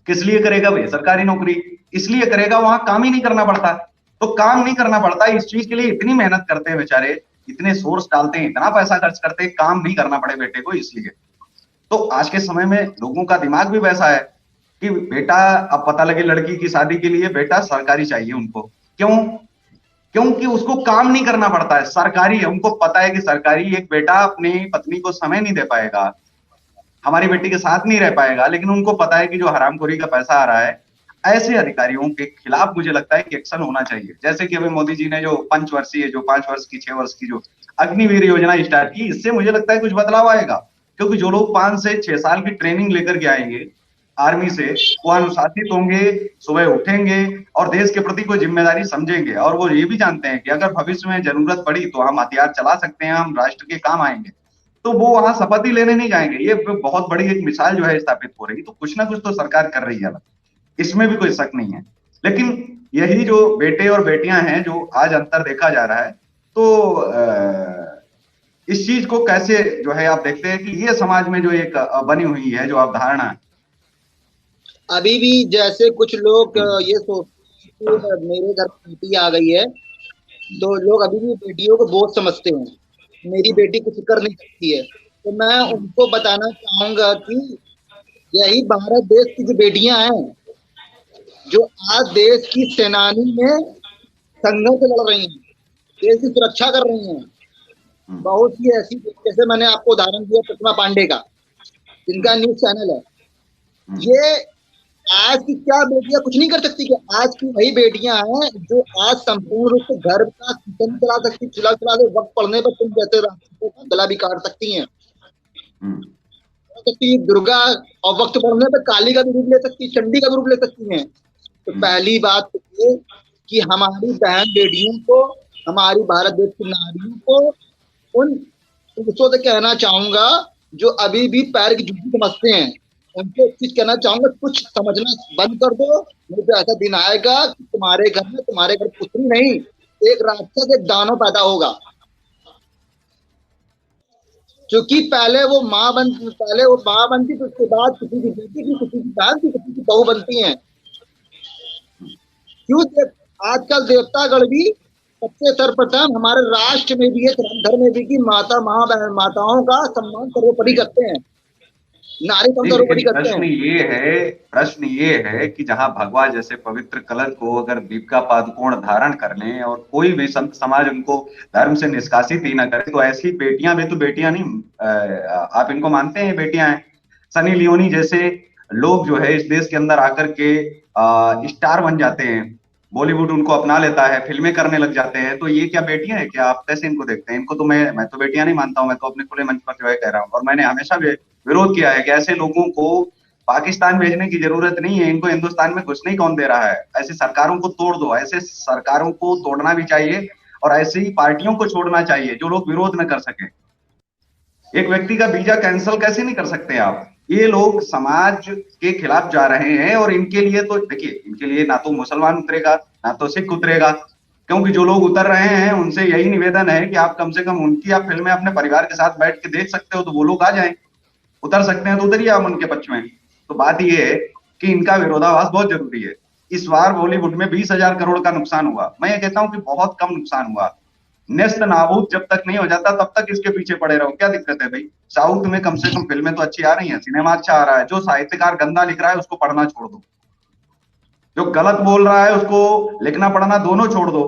किस लिए करेगा भाई सरकारी नौकरी, इसलिए करेगा वहां काम ही नहीं करना पड़ता। तो काम नहीं करना पड़ता, इस चीज के लिए इतनी मेहनत करते हैं बेचारे, इतने सोर्स डालते हैं, इतना पैसा खर्च करते हैं, काम नहीं करना पड़े बेटे को इसलिए। तो आज के समय में लोगों का दिमाग भी वैसा है कि बेटा अब पता लगे लड़की की शादी के लिए बेटा सरकारी चाहिए उनको, क्यों, क्योंकि उसको काम नहीं करना पड़ता है, सरकारी है, उनको पता है कि सरकारी एक बेटा अपनी पत्नी को समय नहीं दे पाएगा, हमारी बेटी के साथ नहीं रह पाएगा, लेकिन उनको पता है कि जो हरामखोरी का पैसा आ रहा है, ऐसे अधिकारियों के खिलाफ मुझे लगता है कि एक्शन होना चाहिए। जैसे कि अभी मोदी जी ने जो 5 वर्षीय, जो 5 वर्ष की 6 वर्ष की जो अग्निवीर योजना स्टार्ट की, इससे मुझे लगता है कुछ बदलाव आएगा, क्योंकि जो लोग 5 से 6 साल की ट्रेनिंग लेकर के आएंगे आर्मी से, वो अनुशासित होंगे, सुबह उठेंगे और देश के प्रति कोई जिम्मेदारी समझेंगे, और वो ये भी जानते हैं कि अगर भविष्य में जरूरत पड़ी तो हम हथियार चला सकते हैं, हम राष्ट्र के काम आएंगे। तो वो वहां शपथ ही लेने नहीं जाएंगे। ये बहुत बड़ी एक मिसाल जो है स्थापित हो रही, तो कुछ ना कुछ तो सरकार कर रही है, इसमें भी कोई शक नहीं है। लेकिन यही जो बेटे और बेटियां हैं जो आज अंतर देखा जा रहा है, तो इस चीज को कैसे जो है आप देखते हैं कि ये समाज में जो एक बनी हुई है जो अवधारणा, अभी भी जैसे कुछ लोग ये सोचते हैं कि मेरे घर बेटी आ गई है, तो लोग अभी भी बेटियों को बोझ समझते हैं, मेरी बेटी कुछ कर नहीं सकती है। तो मैं उनको बताना चाहूंगा कि यही भारत देश की जो बेटियां हैं, जो आज देश की सेनानी में संघर्ष लड़ रही हैं, देश की सुरक्षा कर रही हैं, बहुत ही ऐसी, जैसे मैंने आपको उदाहरण दिया प्रतिमा पांडे का, जिनका न्यूज चैनल है, ये आज की क्या बेटियां कुछ नहीं कर सकती क्या? आज की वही बेटियां हैं जो आज संपूर्ण रूप से घर का किचन चला सकती, चूल्हा चला दे, वक्त पड़ने पर तुम जैसे राष्ट्रों का गला भी काट सकती हैं, दुर्गा, और वक्त पड़ने पर काली का भी रूप ले सकती, चंडी का भी रूप ले सकती हैं। तो पहली बात तो ये कि हमारी बहन बेटियों को, हमारी भारत देश की नारियों को, उन पुरुषों से कहना चाहूंगा जो अभी भी पैर की जूती समझते हैं, उनको एक चीज कहना चाहूंगा, कुछ समझना बंद कर दो, नहीं तो ऐसा दिन आएगा कि तुम्हारे घर में, तुम्हारे घर पुत्री नहीं, एक राक्षस, एक दानव पैदा होगा। क्योंकि पहले वो माँ बनती, तो उसके बाद किसी की बेटी की, किसी की बहन की, किसी की बहू बनती है। क्यों? आजकल देवतागण भी सबसे सर्वप्रथम हमारे राष्ट्र में भी है, धर्म में भी, की माताओं का सम्मान सर्वोपरि करते हैं, नारी सर्वोपरि करते हैं। प्रश्न ये है कि जहां भगवा जैसे पवित्र कलर को अगर दीपिका पादुकोण धारण कर लें और कोई भी संत समाज उनको धर्म से निष्कासित ही ना करे, तो ऐसी बेटियां भी तो बेटियां नहीं, आप इनको मानते हैं बेटियां हैं? सनी लियोनी जैसे लोग जो है इस देश के अंदर आकर के स्टार बन जाते हैं, बॉलीवुड उनको अपना लेता है, फिल्में करने लग जाते हैं, तो ये क्या बेटियां हैं क्या? आप कैसे इनको देखते हैं? इनको तो मैं तो बेटियां नहीं मानता हूं, मैं तो अपने खुले मंच पर जो है कह रहा हूँ, और मैंने हमेशा विरोध किया है कि ऐसे लोगों को पाकिस्तान भेजने की जरूरत नहीं है, इनको हिंदुस्तान में घुसने ही कौन दे रहा है? ऐसी सरकारों को तोड़ दो, ऐसे सरकारों को तोड़ना भी चाहिए और ऐसी पार्टियों को छोड़ना चाहिए जो लोग विरोध न कर सके। एक व्यक्ति का वीजा कैंसिल कैसे नहीं कर सकते आप? ये लोग समाज के खिलाफ जा रहे हैं, और इनके लिए तो देखिए, इनके लिए ना तो मुसलमान उतरेगा ना तो सिख उतरेगा, क्योंकि जो लोग उतर रहे हैं उनसे यही निवेदन है कि आप कम से कम उनकी आप फिल्में अपने परिवार के साथ बैठ के देख सकते हो, तो वो लोग आ जाएं, उतर सकते हैं तो उतरिए आप उनके पक्ष में। तो बात ये है कि इनका विरोधाभास बहुत जरूरी है। इस बार बॉलीवुड में 20,000 करोड़ का नुकसान हुआ। मैं ये कहता हूं कि बहुत कम नुकसान हुआ। नेस्त नाबूद जब तक नहीं हो जाता तब तक इसके पीछे पड़े रहो, क्या दिक्कत है भाई? साउथ में कम से कम फिल्में तो अच्छी आ रही हैं, सिनेमा अच्छा आ रहा है। जो साहित्यकार गंदा लिख रहा है उसको पढ़ना छोड़ दो, जो गलत बोल रहा है उसको लिखना पढ़ना दोनों छोड़ दो।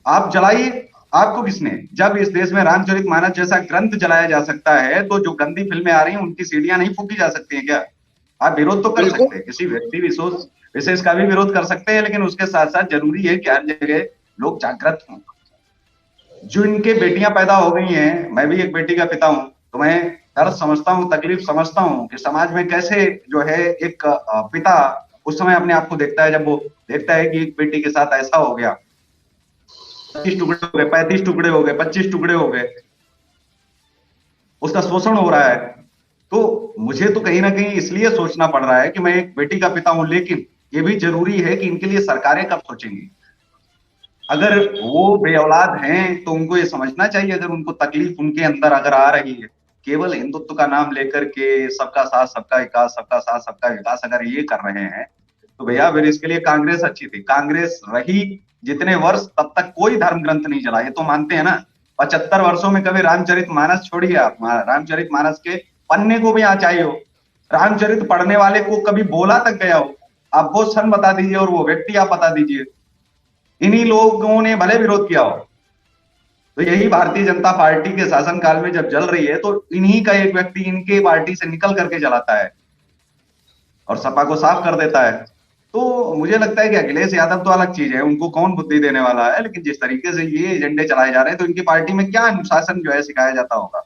आप जलाइए, आपको किसने, जब इस देश में रामचरितमानस जैसा ग्रंथ जलाया जा सकता है तो जो गंदी फिल्में आ रही हैं उनकी सीढ़ियां नहीं फूकी जा सकती हैं क्या? आप विरोध तो कर बिल्कुल। सकते हैं, किसी व्यक्ति विशेष विशेष का भी विरोध कर सकते हैं, लेकिन उसके साथ साथ जरूरी है कि हर जगह लोग जागृत हों। जो इनके बेटियां पैदा हो गई हैं, मैं भी एक बेटी का पिता हूं, तो मैं दर्द समझता हूं, तकलीफ समझता हूं कि समाज में कैसे जो है एक पिता उस समय अपने आप को देखता है जब वो देखता है कि एक बेटी के साथ ऐसा हो गया, 25 टुकड़े हो गए, 35 टुकड़े हो गए, 25 टुकड़े हो गए, उसका शोषण हो रहा है। तो मुझे तो कहीं ना कहीं इसलिए सोचना पड़ रहा है कि मैं एक बेटी का पिता हूं, लेकिन ये भी जरूरी है कि इनके लिए सरकारें कब सोचेंगी। अगर वो बे औलाद हैं तो उनको ये समझना चाहिए, अगर उनको तकलीफ उनके अंदर अगर आ रही है, केवल हिंदुत्व का नाम लेकर के सबका साथ सबका विकास, सबका साथ सबका विकास अगर ये कर रहे हैं, तो भैया फिर इसके लिए कांग्रेस अच्छी थी। कांग्रेस रही जितने वर्ष तब तक कोई धर्म ग्रंथ नहीं चला, ये तो मानते हैं ना। 75 वर्षों में कभी रामचरितमानस छोड़िए आप, रामचरितमानस के पन्ने को भी यहाँ चाहिए हो, रामचरित पढ़ने वाले को कभी बोला तक गया हो, आप वो सन बता दीजिए और वो व्यक्ति आप बता दीजिए। इन्हीं लोगों ने भले विरोध किया हो। तो यही भारतीय जनता पार्टी के शासनकाल में जब जल रही है तो इन्हीं का एक व्यक्ति इनके पार्टी से निकल करके जलाता है और सपा को साफ कर देता है। तो मुझे लगता है कि अखिलेश यादव तो अलग चीज है, उनको कौन बुद्धि देने वाला है, लेकिन जिस तरीके से ये एजेंडे चलाए जा रहे हैं तो इनकी पार्टी में क्या अनुशासन जो है सिखाया जाता होगा।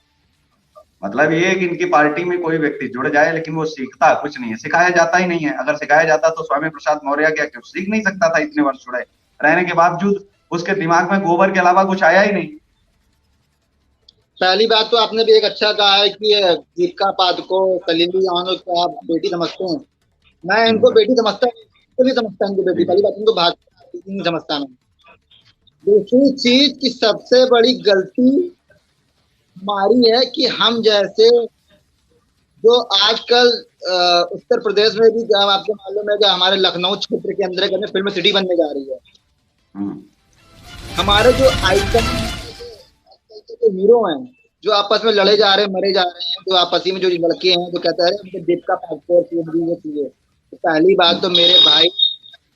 मतलब ये है कि इनकी पार्टी में कोई व्यक्ति जुड़ जाए लेकिन वो सीखता कुछ नहीं है, सिखाया जाता ही नहीं है। अगर सिखाया जाता तो स्वामी प्रसाद मौर्य क्या क्यों सीख नहीं सकता था? इतने वर्ष जुड़े रहने के बावजूद उसके दिमाग में गोबर के अलावा कुछ आया ही नहीं। पहली बात तो आपने भी एक अच्छा कहा है कि दीपिका पादुकोण, सलीम यानो को आप बेटी समझते हैं। मैं इनको बेटी समझता नहीं, तो नहीं समझता इनको बेटी। पहली बात, इनको भाजपा नहीं समझता मैं। दूसरी चीज की सबसे बड़ी गलती हमारी है कि हम जैसे जो आजकल उत्तर प्रदेश में भी आपको मालूम है कि हमारे लखनऊ क्षेत्र के अंदर फिल्म सिटी बनने जा रही है। हमारे जो आइकन जो हीरो हैं, जो आपस में लड़े जा रहे हैं, मरे जा रहे हैं, जो आपसी में जो लड़के हैं जो कहते हैं हमको दीपिका पादुकोण चाहिए, तो पहली बात तो मेरे भाई,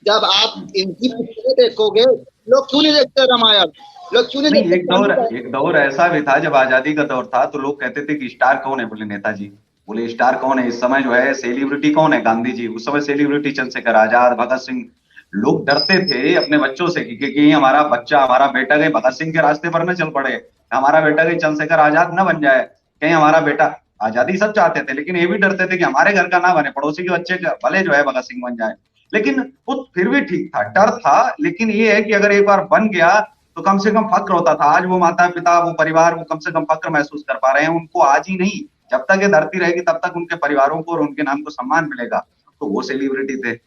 जब आप इनकी पिक्चरें देखोगे, लोग क्यों नहीं देखते रामायण, लोग क्यों नहीं देखते? एक दौर ऐसा भी था जब आजादी का दौर था तो लोग कहते थे कि स्टार कौन है, बोले नेताजी, बोले स्टार कौन है, इस समय जो है सेलिब्रिटी कौन है, गांधी जी। उस समय सेलिब्रिटी चंद्रशेखर आजाद, भगत सिंह। लोग डरते थे अपने बच्चों से कि हमारा बच्चा, हमारा बेटा कहीं भगत सिंह के रास्ते पर न चल पड़े, हमारा बेटा कहीं चंद्रशेखर आजाद न बन जाए, कहीं हमारा बेटा, आजादी सब चाहते थे लेकिन ये भी डरते थे कि हमारे घर का ना बने, पड़ोसी के बच्चे भले जो है भगत सिंह बन जाए। लेकिन वो फिर भी ठीक था, डर था। लेकिन ये है कि अगर एक बार बन गया तो कम से कम फक्र होता था। आज वो माता पिता, वो परिवार, वो कम से कम फक्र महसूस कर पा रहे हैं। उनको आज ही नहीं, जब तक ये धरती रहेगी तब तक उनके परिवारों को और उनके नाम को सम्मान मिलेगा। तो वो सेलिब्रिटी थे।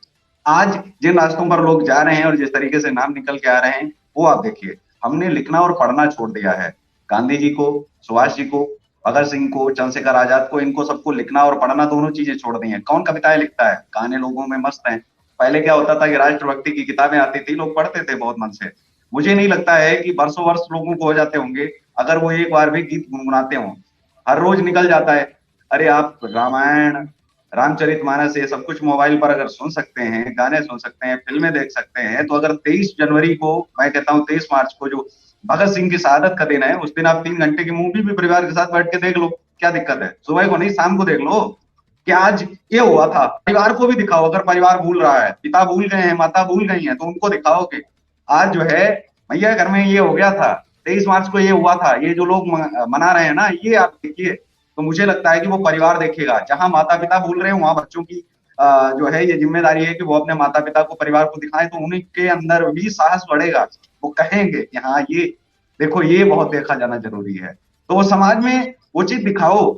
आज जिन रास्तों पर लोग जा रहे हैं और जिस तरीके से नाम निकल के आ रहे हैं, वो आप देखिए। हमने लिखना और पढ़ना छोड़ दिया है। गांधी जी को, सुभाष जी को, भगत सिंह को, चंद्रशेखर आजाद को, इनको सबको लिखना और पढ़ना दोनों चीजें छोड़ दी हैं। कौन कविताएं लिखता है? गाने लोगों में मस्त हैं। पहले क्या होता था कि राष्ट्रभक्ति की किताबें आती थी, लोग पढ़ते थे बहुत मन से। मुझे नहीं लगता है कि वर्षों वर्ष लोगों को हो जाते होंगे अगर वो एक बार भी गीत गुनगुनाते हों। हर रोज निकल जाता है। अरे आप रामायण, रामचरितमानस, ये सब कुछ मोबाइल पर अगर सुन सकते हैं, गाने सुन सकते हैं, फिल्में देख सकते हैं, तो अगर 23 जनवरी को, मैं कहता हूँ 23 मार्च को, जो भगत सिंह की शहादत का दिन है, उस दिन आप 3 घंटे की मूवी भी परिवार के साथ बैठ के देख लो, क्या दिक्कत है? सुबह को नहीं, शाम को देख लो कि आज ये हुआ था। परिवार को भी दिखाओ, अगर परिवार भूल रहा है, पिता भूल गए हैं, माता भूल गई हैं, तो उनको दिखाओ कि आज जो है भैया घर में ये हो गया था, 23 मार्च को ये हुआ था, ये जो लोग मना रहे हैं ना, ये आप देखिए। तो मुझे लगता है कि वो परिवार देखेगा। जहां माता पिता भूल रहे हैं वहां बच्चों की जो है ये जिम्मेदारी है कि वो अपने माता पिता को, परिवार को दिखाएं, तो उनके अंदर भी साहस बढ़ेगा। वो कहेंगे कि हाँ ये देखो, ये बहुत देखा जाना जरूरी है। तो वो समाज में वो चीज दिखाओ।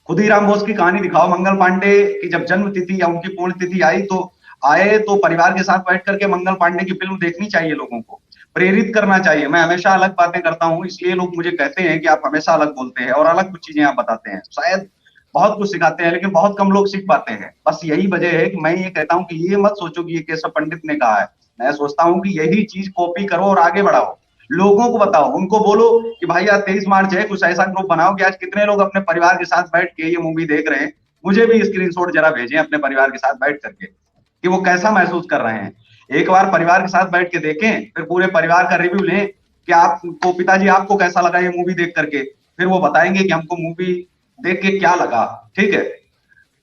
खुदीराम बोस की कहानी दिखाओ। मंगल पांडे की जब जन्म तिथि या उनकी पूर्ण तिथि आए तो परिवार के साथ बैठ करके मंगल पांडे की फिल्म देखनी चाहिए, लोगों को प्रेरित करना चाहिए। मैं हमेशा अलग बातें करता हूँ, इसलिए लोग मुझे कहते हैं कि आप हमेशा अलग बोलते हैं और अलग कुछ चीजें आप बताते हैं। शायद बहुत कुछ सिखाते हैं, लेकिन बहुत कम लोग सीख पाते हैं। बस यही वजह है कि मैं ये कहता हूँ कि ये मत सोचो कि ये केशव पंडित ने कहा है, मैं सोचता हूँ कि यही चीज कॉपी करो और आगे बढ़ाओ, लोगों को बताओ, उनको बोलो कि भाई आज 23 मार्च है, कुछ ऐसा ग्रुप बनाओ कि आज कितने लोग अपने परिवार के साथ बैठ के ये मूवी देख रहे हैं, मुझे भी स्क्रीनशॉट जरा भेजें अपने परिवार के साथ बैठ करके कि वो कैसा महसूस कर रहे हैं। एक बार परिवार के साथ बैठ के देखें, फिर पूरे परिवार का रिव्यू लें कि आपको, पिताजी आपको कैसा लगा ये मूवी देख करके, फिर वो बताएंगे कि हमको मूवी देख के क्या लगा। ठीक है,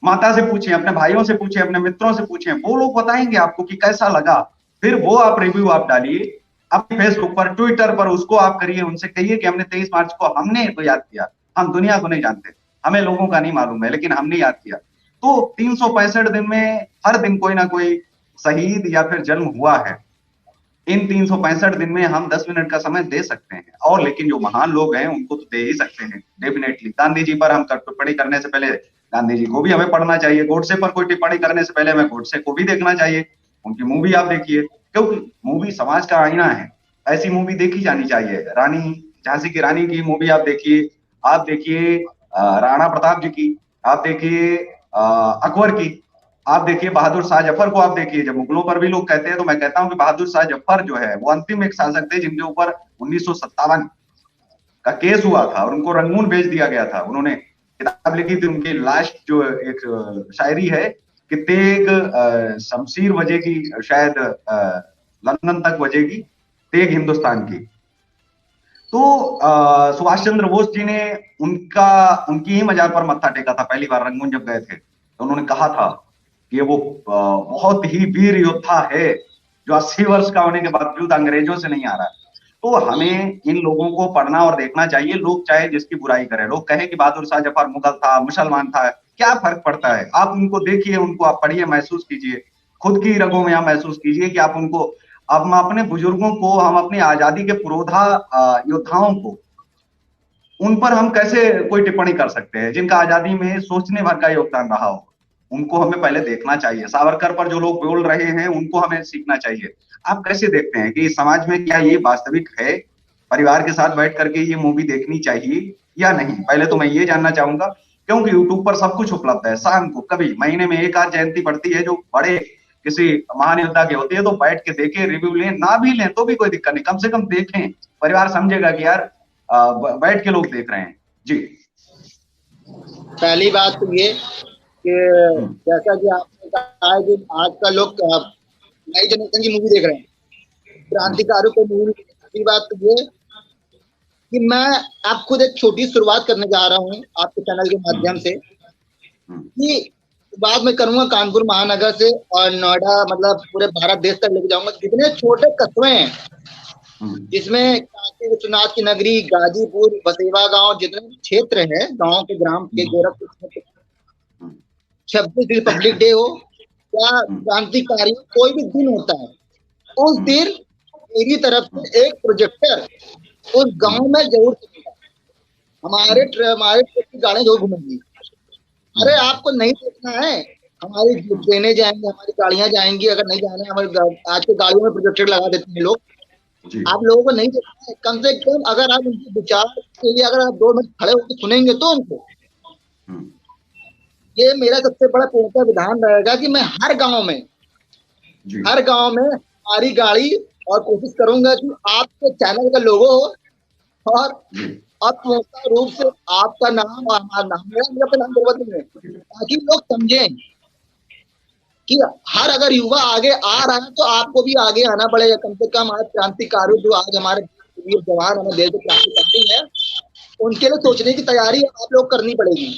माता से पूछें, अपने भाइयों से पूछें, अपने मित्रों से पूछें, वो लोग बताएंगे आपको कि कैसा लगा। फिर वो आप रिव्यू आप डालिए अपने फेसबुक पर, ट्विटर पर, उसको आप करिए, उनसे कहिए कि हमने 23 मार्च को हमने तो याद किया, हम दुनिया को नहीं जानते, हमें लोगों का नहीं मालूम है, लेकिन हमने याद किया। तो 365 दिन में हर दिन कोई ना कोई शहीद या फिर जन्म हुआ है। इन 365 दिन में हम 10 मिनट का समय दे सकते हैं, और लेकिन जो महान लोग हैं उनको तो दे ही सकते हैं डेफिनेटली। गांधी जी पर हम टिप्पणी करने से पहले गांधी जी को भी हमें पढ़ना चाहिए, गोडसे पर कोई टिप्पणी करने से पहले हमें गोडसे को भी देखना चाहिए, उनकी मूवी आप देखिए, क्योंकि मूवी समाज का आईना है, ऐसी मूवी देखी जानी चाहिए। रानी, झांसी की रानी की मूवी आप देखिए राणा प्रताप जी की, आप देखिए अकबर की, आप देखिए बहादुर शाह जफर को, आप देखिए। जब मुगलों पर भी लोग कहते हैं तो मैं कहता हूं कि बहादुर शाह जफर जो है वो अंतिम एक शासक थे जिनके ऊपर 1957 का केस हुआ था और उनको रंगून भेज दिया गया था। उन्होंने किताब लिखी थी, उनकी लास्ट जो एक शायरी है कि तेग शमशीर बजेगी, शायद लंदन तक बजेगी तेग हिंदुस्तान की। तो सुभाष चंद्र बोस जी ने उनकी ही मजार पर मत्था टेका था पहली बार रंगून जब गए थे, तो उन्होंने कहा था कि वो बहुत ही वीर योद्धा है जो 80 वर्ष का होने के बावजूद अंग्रेजों से नहीं आ रहा। तो हमें इन लोगों को पढ़ना और देखना चाहिए। लोग चाहे जिसकी बुराई करें, लोग कहें कि बहादुर शाह जफर मुगल था, मुसलमान था, क्या फर्क पड़ता है? आप उनको देखिए, उनको आप पढ़िए, महसूस कीजिए, खुद की रगों में आप महसूस कीजिए कि आप उनको, अब हम अपने बुजुर्गों को, हम अपनी आजादी के पुरोधा योद्धाओं को, उन पर हम कैसे कोई टिप्पणी कर सकते हैं जिनका आजादी में सोचने भर का योगदान रहा हो? उनको हमें पहले देखना चाहिए। सावरकर पर जो लोग बोल रहे हैं उनको हमें सीखना चाहिए। आप कैसे देखते हैं कि समाज में क्या ये वास्तविक है? परिवार के साथ बैठ करके ये मूवी देखनी चाहिए या नहीं? पहले तो मैं ये जानना चाहूंगा, क्योंकि यूट्यूब पर सब कुछ उपलब्ध है। शाम को कभी महीने में एक आध जयंती पड़ती है जो बड़े किसी महान योद्धा की होती है, तो बैठ के देखें, रिव्यू लें, ना भी लें तो भी कोई दिक्कत नहीं, कम से कम देखें। परिवार समझेगा कि यार बैठ के लोग देख रहे हैं। जी, पहली बात तो ये कि जैसा कि आपने कहा है कि आजकल लोग नई जनरेशन की मूवी देख रहे हैं, क्रांतिकारियों को मूवी। दूसरी बात तो ये कि मैं आप खुद एक छोटी शुरुआत करने जा रहा हूँ आपके चैनल के माध्यम से, कि बाद में करूंगा कानपुर महानगर से और नोएडा, मतलब पूरे भारत देश तक लेके जाऊंगा। जितने छोटे कस्बे हैं जिसमें काशी विश्वनाथ की नगरी, गाजीपुर, बसेवा गांव, जितने क्षेत्र है गांव के, ग्राम के, गोरखपुर, 26 रिपब्लिक डे हो या क्रांतिकारी कोई भी दिन होता है, उस दिन मेरी तरफ से एक प्रोजेक्टर उस गांव में जरूर चलेगा। हमारे ट्रक की गाड़ियां जरूर घूमेंगी। अरे आपको नहीं देखना है, हमारी ट्रेनें जाएंगी, हमारी गाड़ियां जाएंगी। अगर नहीं जाना है, हमारी आज के गाड़ियों में प्रोजेक्टर लगा देते हैं लोग। आप लोगों को नहीं देखना है, कम से कम अगर आप उनके विचार के लिए अगर आप 2 मिनट खड़े होकर सुनेंगे तो उनको, ये मेरा सबसे बड़ा पूर्णतः विधान रहेगा कि मैं हर गांव में हमारी गाड़ी, और कोशिश करूंगा कि आपके चैनल का लोगो हो और पूर्ण रूप से आपका नाम और हमारा नाम, मेरा अपना नाम जरूरत नहीं है, ताकि लोग समझें कि हर अगर युवा आगे आ रहा है तो आपको भी आगे आना पड़ेगा। कम से कम आज क्रांतिकारी जो आज हमारे वीर जवान, हमारे देश के क्रांतिकारी है, उनके लिए सोचने की तैयारी आप लोग करनी पड़ेगी।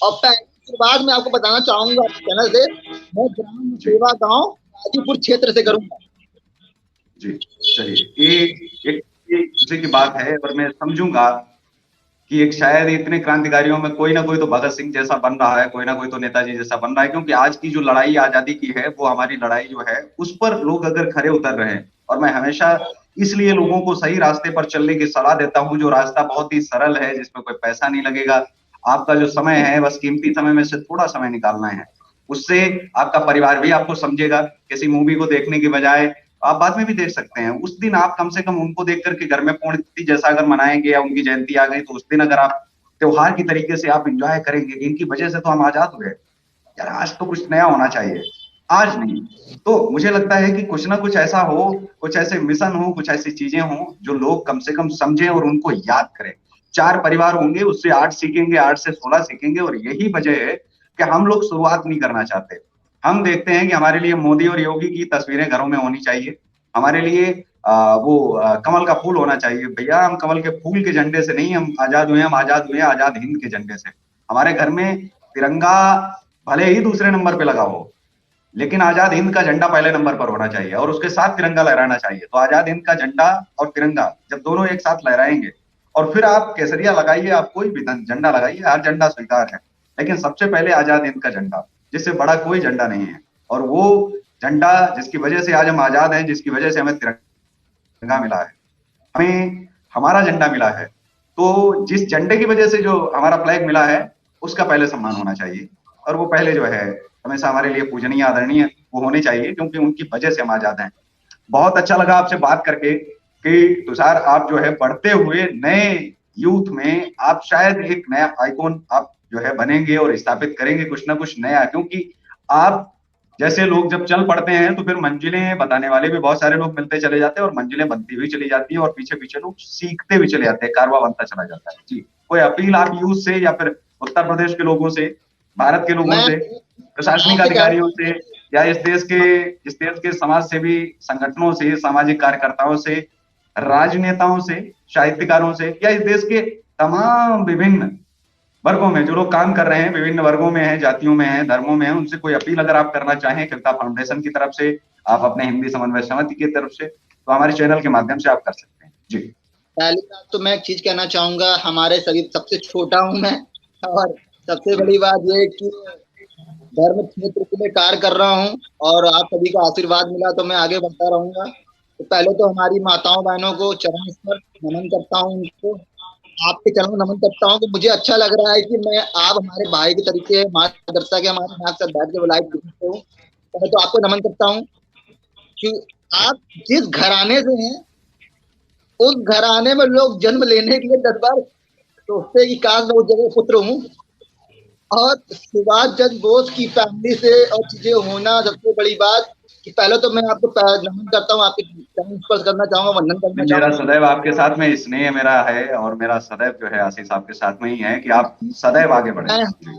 और शुरुआत में आपको बताना चाहूंगा चैनल से, मैं ग्राम सेवा गांव गाजीपुर क्षेत्र से करूंगा। जी, चलिए, एक दूसरे की बात है, और मैं समझूंगा कि एक शायद इतने क्रांतिकारियों में कोई ना कोई तो भगत सिंह जैसा बन रहा है, कोई ना कोई तो नेताजी जैसा बन रहा है, क्योंकि आज की जो लड़ाई आजादी की है, वो हमारी लड़ाई जो है उस पर लोग अगर खरे उतर रहे हैं। और मैं हमेशा इसलिए लोगों को सही रास्ते पर चलने की सलाह देता हूँ, जो रास्ता बहुत ही सरल है, जिसमें कोई पैसा नहीं लगेगा। आपका जो समय है, बस कीमती समय में से थोड़ा समय निकालना है, उससे आपका परिवार भी आपको समझेगा। किसी मूवी को देखने की बजाय आप बाद में भी देख सकते हैं, उस दिन आप कम से कम उनको देख करके घर में पुण्यतिथि जैसा अगर मनाएंगे, या उनकी जयंती आ गई तो उस दिन अगर आप त्योहार की तरीके से आप इंजॉय करेंगे, इनकी वजह से तो हम आजाद हुए। यार आज तो कुछ नया होना चाहिए, आज नहीं। तो मुझे लगता है कि कुछ ना कुछ ऐसा हो, कुछ ऐसे मिशन हो, कुछ ऐसी चीजें हो जो लोग कम से कम समझें और उनको याद करें। 4 परिवार होंगे, उससे 8 सीखेंगे, 8 से 16 सीखेंगे, और यही वजह है कि हम लोग शुरुआत नहीं करना चाहते। हम देखते हैं कि हमारे लिए मोदी और योगी की तस्वीरें घरों में होनी चाहिए, हमारे लिए कमल का फूल होना चाहिए। भैया हम कमल के फूल के झंडे से नहीं हम आजाद हुए, हम आजाद हुए आजाद हिंद के झंडे से। हमारे घर में तिरंगा भले ही दूसरे नंबर पे लगा हो, लेकिन आजाद हिंद का झंडा पहले नंबर पर होना चाहिए और उसके साथ तिरंगा लहराना चाहिए। तो आजाद हिंद का झंडा और तिरंगा जब दोनों एक साथ लहराएंगे, और फिर आप केसरिया लगाइए, आप कोई भी झंडा लगाइए, हर झंडा स्वीकार है, लेकिन सबसे पहले आजाद हिंद का झंडा, जिससे बड़ा कोई झंडा नहीं है। और वो झंडा जिसकी वजह से आज हम आजाद हैं, जिसकी वजह से हमें तिरंगा मिला है, हमें हमारा झंडा मिला है, तो जिस झंडे की वजह से जो हमारा फ्लैग मिला है उसका पहले सम्मान होना चाहिए। और वो पहले जो है हमेशा हमारे लिए पूजनीय आदरणीय वो होने चाहिए, क्योंकि उनकी वजह से हम आजाद हैं। बहुत अच्छा लगा आपसे बात करके कि तुषार आप जो है बढ़ते हुए नए यूथ में आप शायद एक नया आइकॉन आप जो है बनेंगे और स्थापित करेंगे कुछ ना कुछ नया, क्योंकि आप जैसे लोग जब चल पड़ते हैं तो फिर मंजिलें बताने वाले भी बहुत सारे लोग मिलते चले जाते हैं, और मंजिलें बनती हुई चली जाती हैं, और पीछे पीछे लोग सीखते हुए चले जाते हैं, कारवां बनता चला जाता है। जी, कोई अपील आप यूथ से या फिर उत्तर प्रदेश के लोगों से, भारत के लोगों मैं से, प्रशासनिक आपसे कह रहा अधिकारियों से, या इस देश के समाज सेवी संगठनों से, सामाजिक कार्यकर्ताओं से, राजनेताओं से, साहित्यकारों से, या इस देश के तमाम विभिन्न वर्गों में जो लोग काम कर रहे हैं, विभिन्न वर्गों में हैं, जातियों में हैं, धर्मों में हैं, उनसे कोई अपील अगर आप करना चाहें कविता फाउंडेशन की तरफ से, आप अपने हिंदी समन्वय समिति की तरफ से, तो हमारे चैनल के माध्यम से आप कर सकते हैं। जी, पहली बात तो मैं एक चीज कहना चाहूंगा, हमारे सभी सबसे छोटा हूं मैं, और सबसे बड़ी बात ये कि धर्म क्षेत्र के लिए कार्य कर रहा हूँ, और आप सभी का आशीर्वाद मिला तो मैं आगे बढ़ता रहूंगा। तो पहले तो हमारी माताओं बहनों को चरण स्पर्श नमन करता हूँ, उनको आपके चरणों में नमन करता हूँ कि मुझे अच्छा लग रहा है कि मैं आप हमारे भाई के तरीके मार्गदर्शक है, हमारे नाक से बैठ के बुलाई हूँ। पहले तो आपको नमन करता हूँ कि आप जिस घराने से हैं उस घराने में लोग जन्म लेने के लिए 10 बार सोचते कि काश मैं उस जगह पुत्र हूँ। और सुभाष चंद्र बोस की फैमिली से और चीजें होना सबसे बड़ी बात कि पहले तो मैं आपको नमन करता हूँ, आपके चरण स्पर्श करना चाहूंगा, वंदन करना मेरा चाहूंगा। सदैव आपके साथ में स्नेह मेरा है, और मेरा सदैव जो है आशीष आपके साथ में ही है कि आप सदैव आगे बढ़े। मैं जी,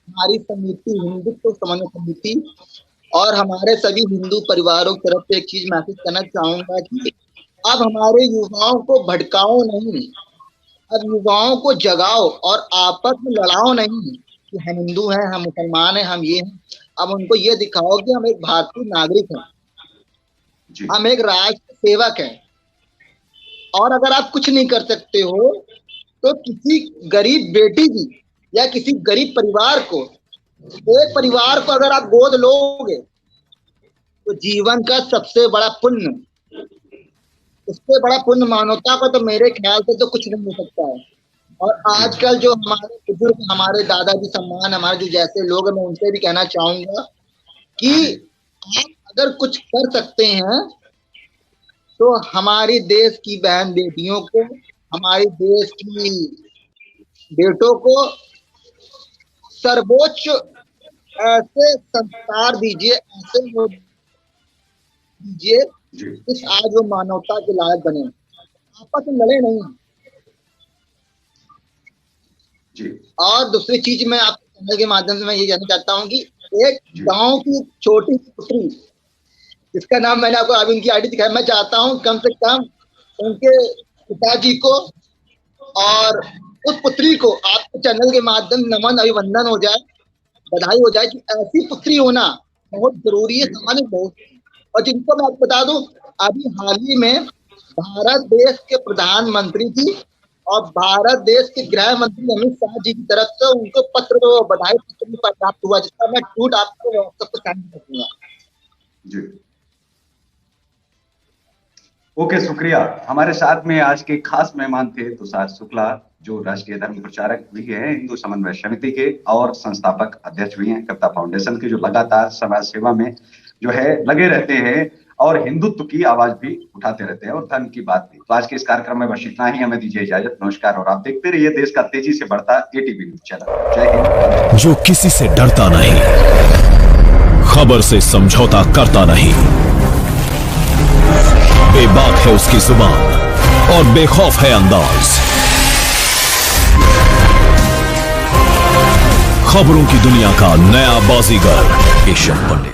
हमारी समिति हिंदुत्व समन्वय समिति और हमारे सभी हिंदू परिवारों की तरफ से एक चीज मैसेज करना चाहूंगा कि अब हमारे युवाओं को भटकाओ नहीं, अब युवाओं को जगाओ और आपस में लड़ाओ नहीं कि हम हिंदू हैं, हम मुसलमान हैं, हम ये हैं। अब उनको ये दिखाओ कि हम एक भारतीय नागरिक हैं, जी, हम एक राष्ट्र सेवक हैं। और अगर आप कुछ नहीं कर सकते हो तो किसी गरीब बेटी की या किसी गरीब परिवार को, एक परिवार को अगर आप गोद लोगे तो जीवन का सबसे बड़ा पुण्य, उससे बड़ा पुण्य मानवता का तो मेरे ख्याल से तो कुछ नहीं हो सकता है। और जी, आजकल जो हमारे बुजुर्ग, हमारे दादाजी सम्मान, हमारे जो जैसे लोग हैं, मैं उनसे भी कहना चाहूंगा कि जी, आप अगर कुछ कर सकते हैं तो हमारी देश की बहन बेटियों को, हमारी देश की बेटों को सर्वोच्च ऐसे संस्कार दीजिए, ऐसे वो दीजिए जी, इस आज वो मानवता के लायक बने, आपस में लड़े नहीं। जी, और दूसरी चीज मैं आपके चैनल के माध्यम से मैं ये जानना चाहता हूँ कि एक जी, गांव की छोटी सी पुत्री, जिसका नाम मैंने आपको अभी उनकी आईडी दिखाया, मैं चाहता हूँ कम से कम उनके पिताजी को और उस पुत्री को आपके चैनल के माध्यम नमन अभिवंदन हो जाए, बधाई हो जाए कि ऐसी पुत्री होना बहुत जरूरी है, जी, समाज में बहुत। और जिनको मैं आपको बता दूं, अभी हाल ही में भारत देश के प्रधानमंत्री जी और भारत देश के गृह मंत्री अमित शाह जी की तरफ से उनको पत्र, बधाई पत्र भी प्राप्त हुआ, जिसका मैं ट्वीट आपको व्हाट्सएप पर सेंड कर दूंगा। जी। ओके, शुक्रिया। हमारे साथ में आज के खास मेहमान थे तुषार शुक्ला, जो राष्ट्रीय धर्म प्रचारक भी हैं, हिंदू समन्वय समिति के, और संस्थापक अध्यक्ष भी हैं कविता फाउंडेशन के, जो लगातार समाज सेवा में जो है लगे रहते हैं। और हिंदुत्व की आवाज भी उठाते रहते हैं और धर्म की बात भी। तो आज के इस कार्यक्रम में बस इतना ही, हमें दीजिए इजाजत, नमस्कार। और आप देखते रहिए देश का तेजी से बढ़ता एटीवी न्यूज चैनल। जय हिंद। जो किसी से डरता नहीं, खबर से समझौता करता नहीं, बेबाक है उसकी जुबान और बेखौफ है अंदाज। खबरों की दुनिया का नया बाजीगर ईशा पंडित।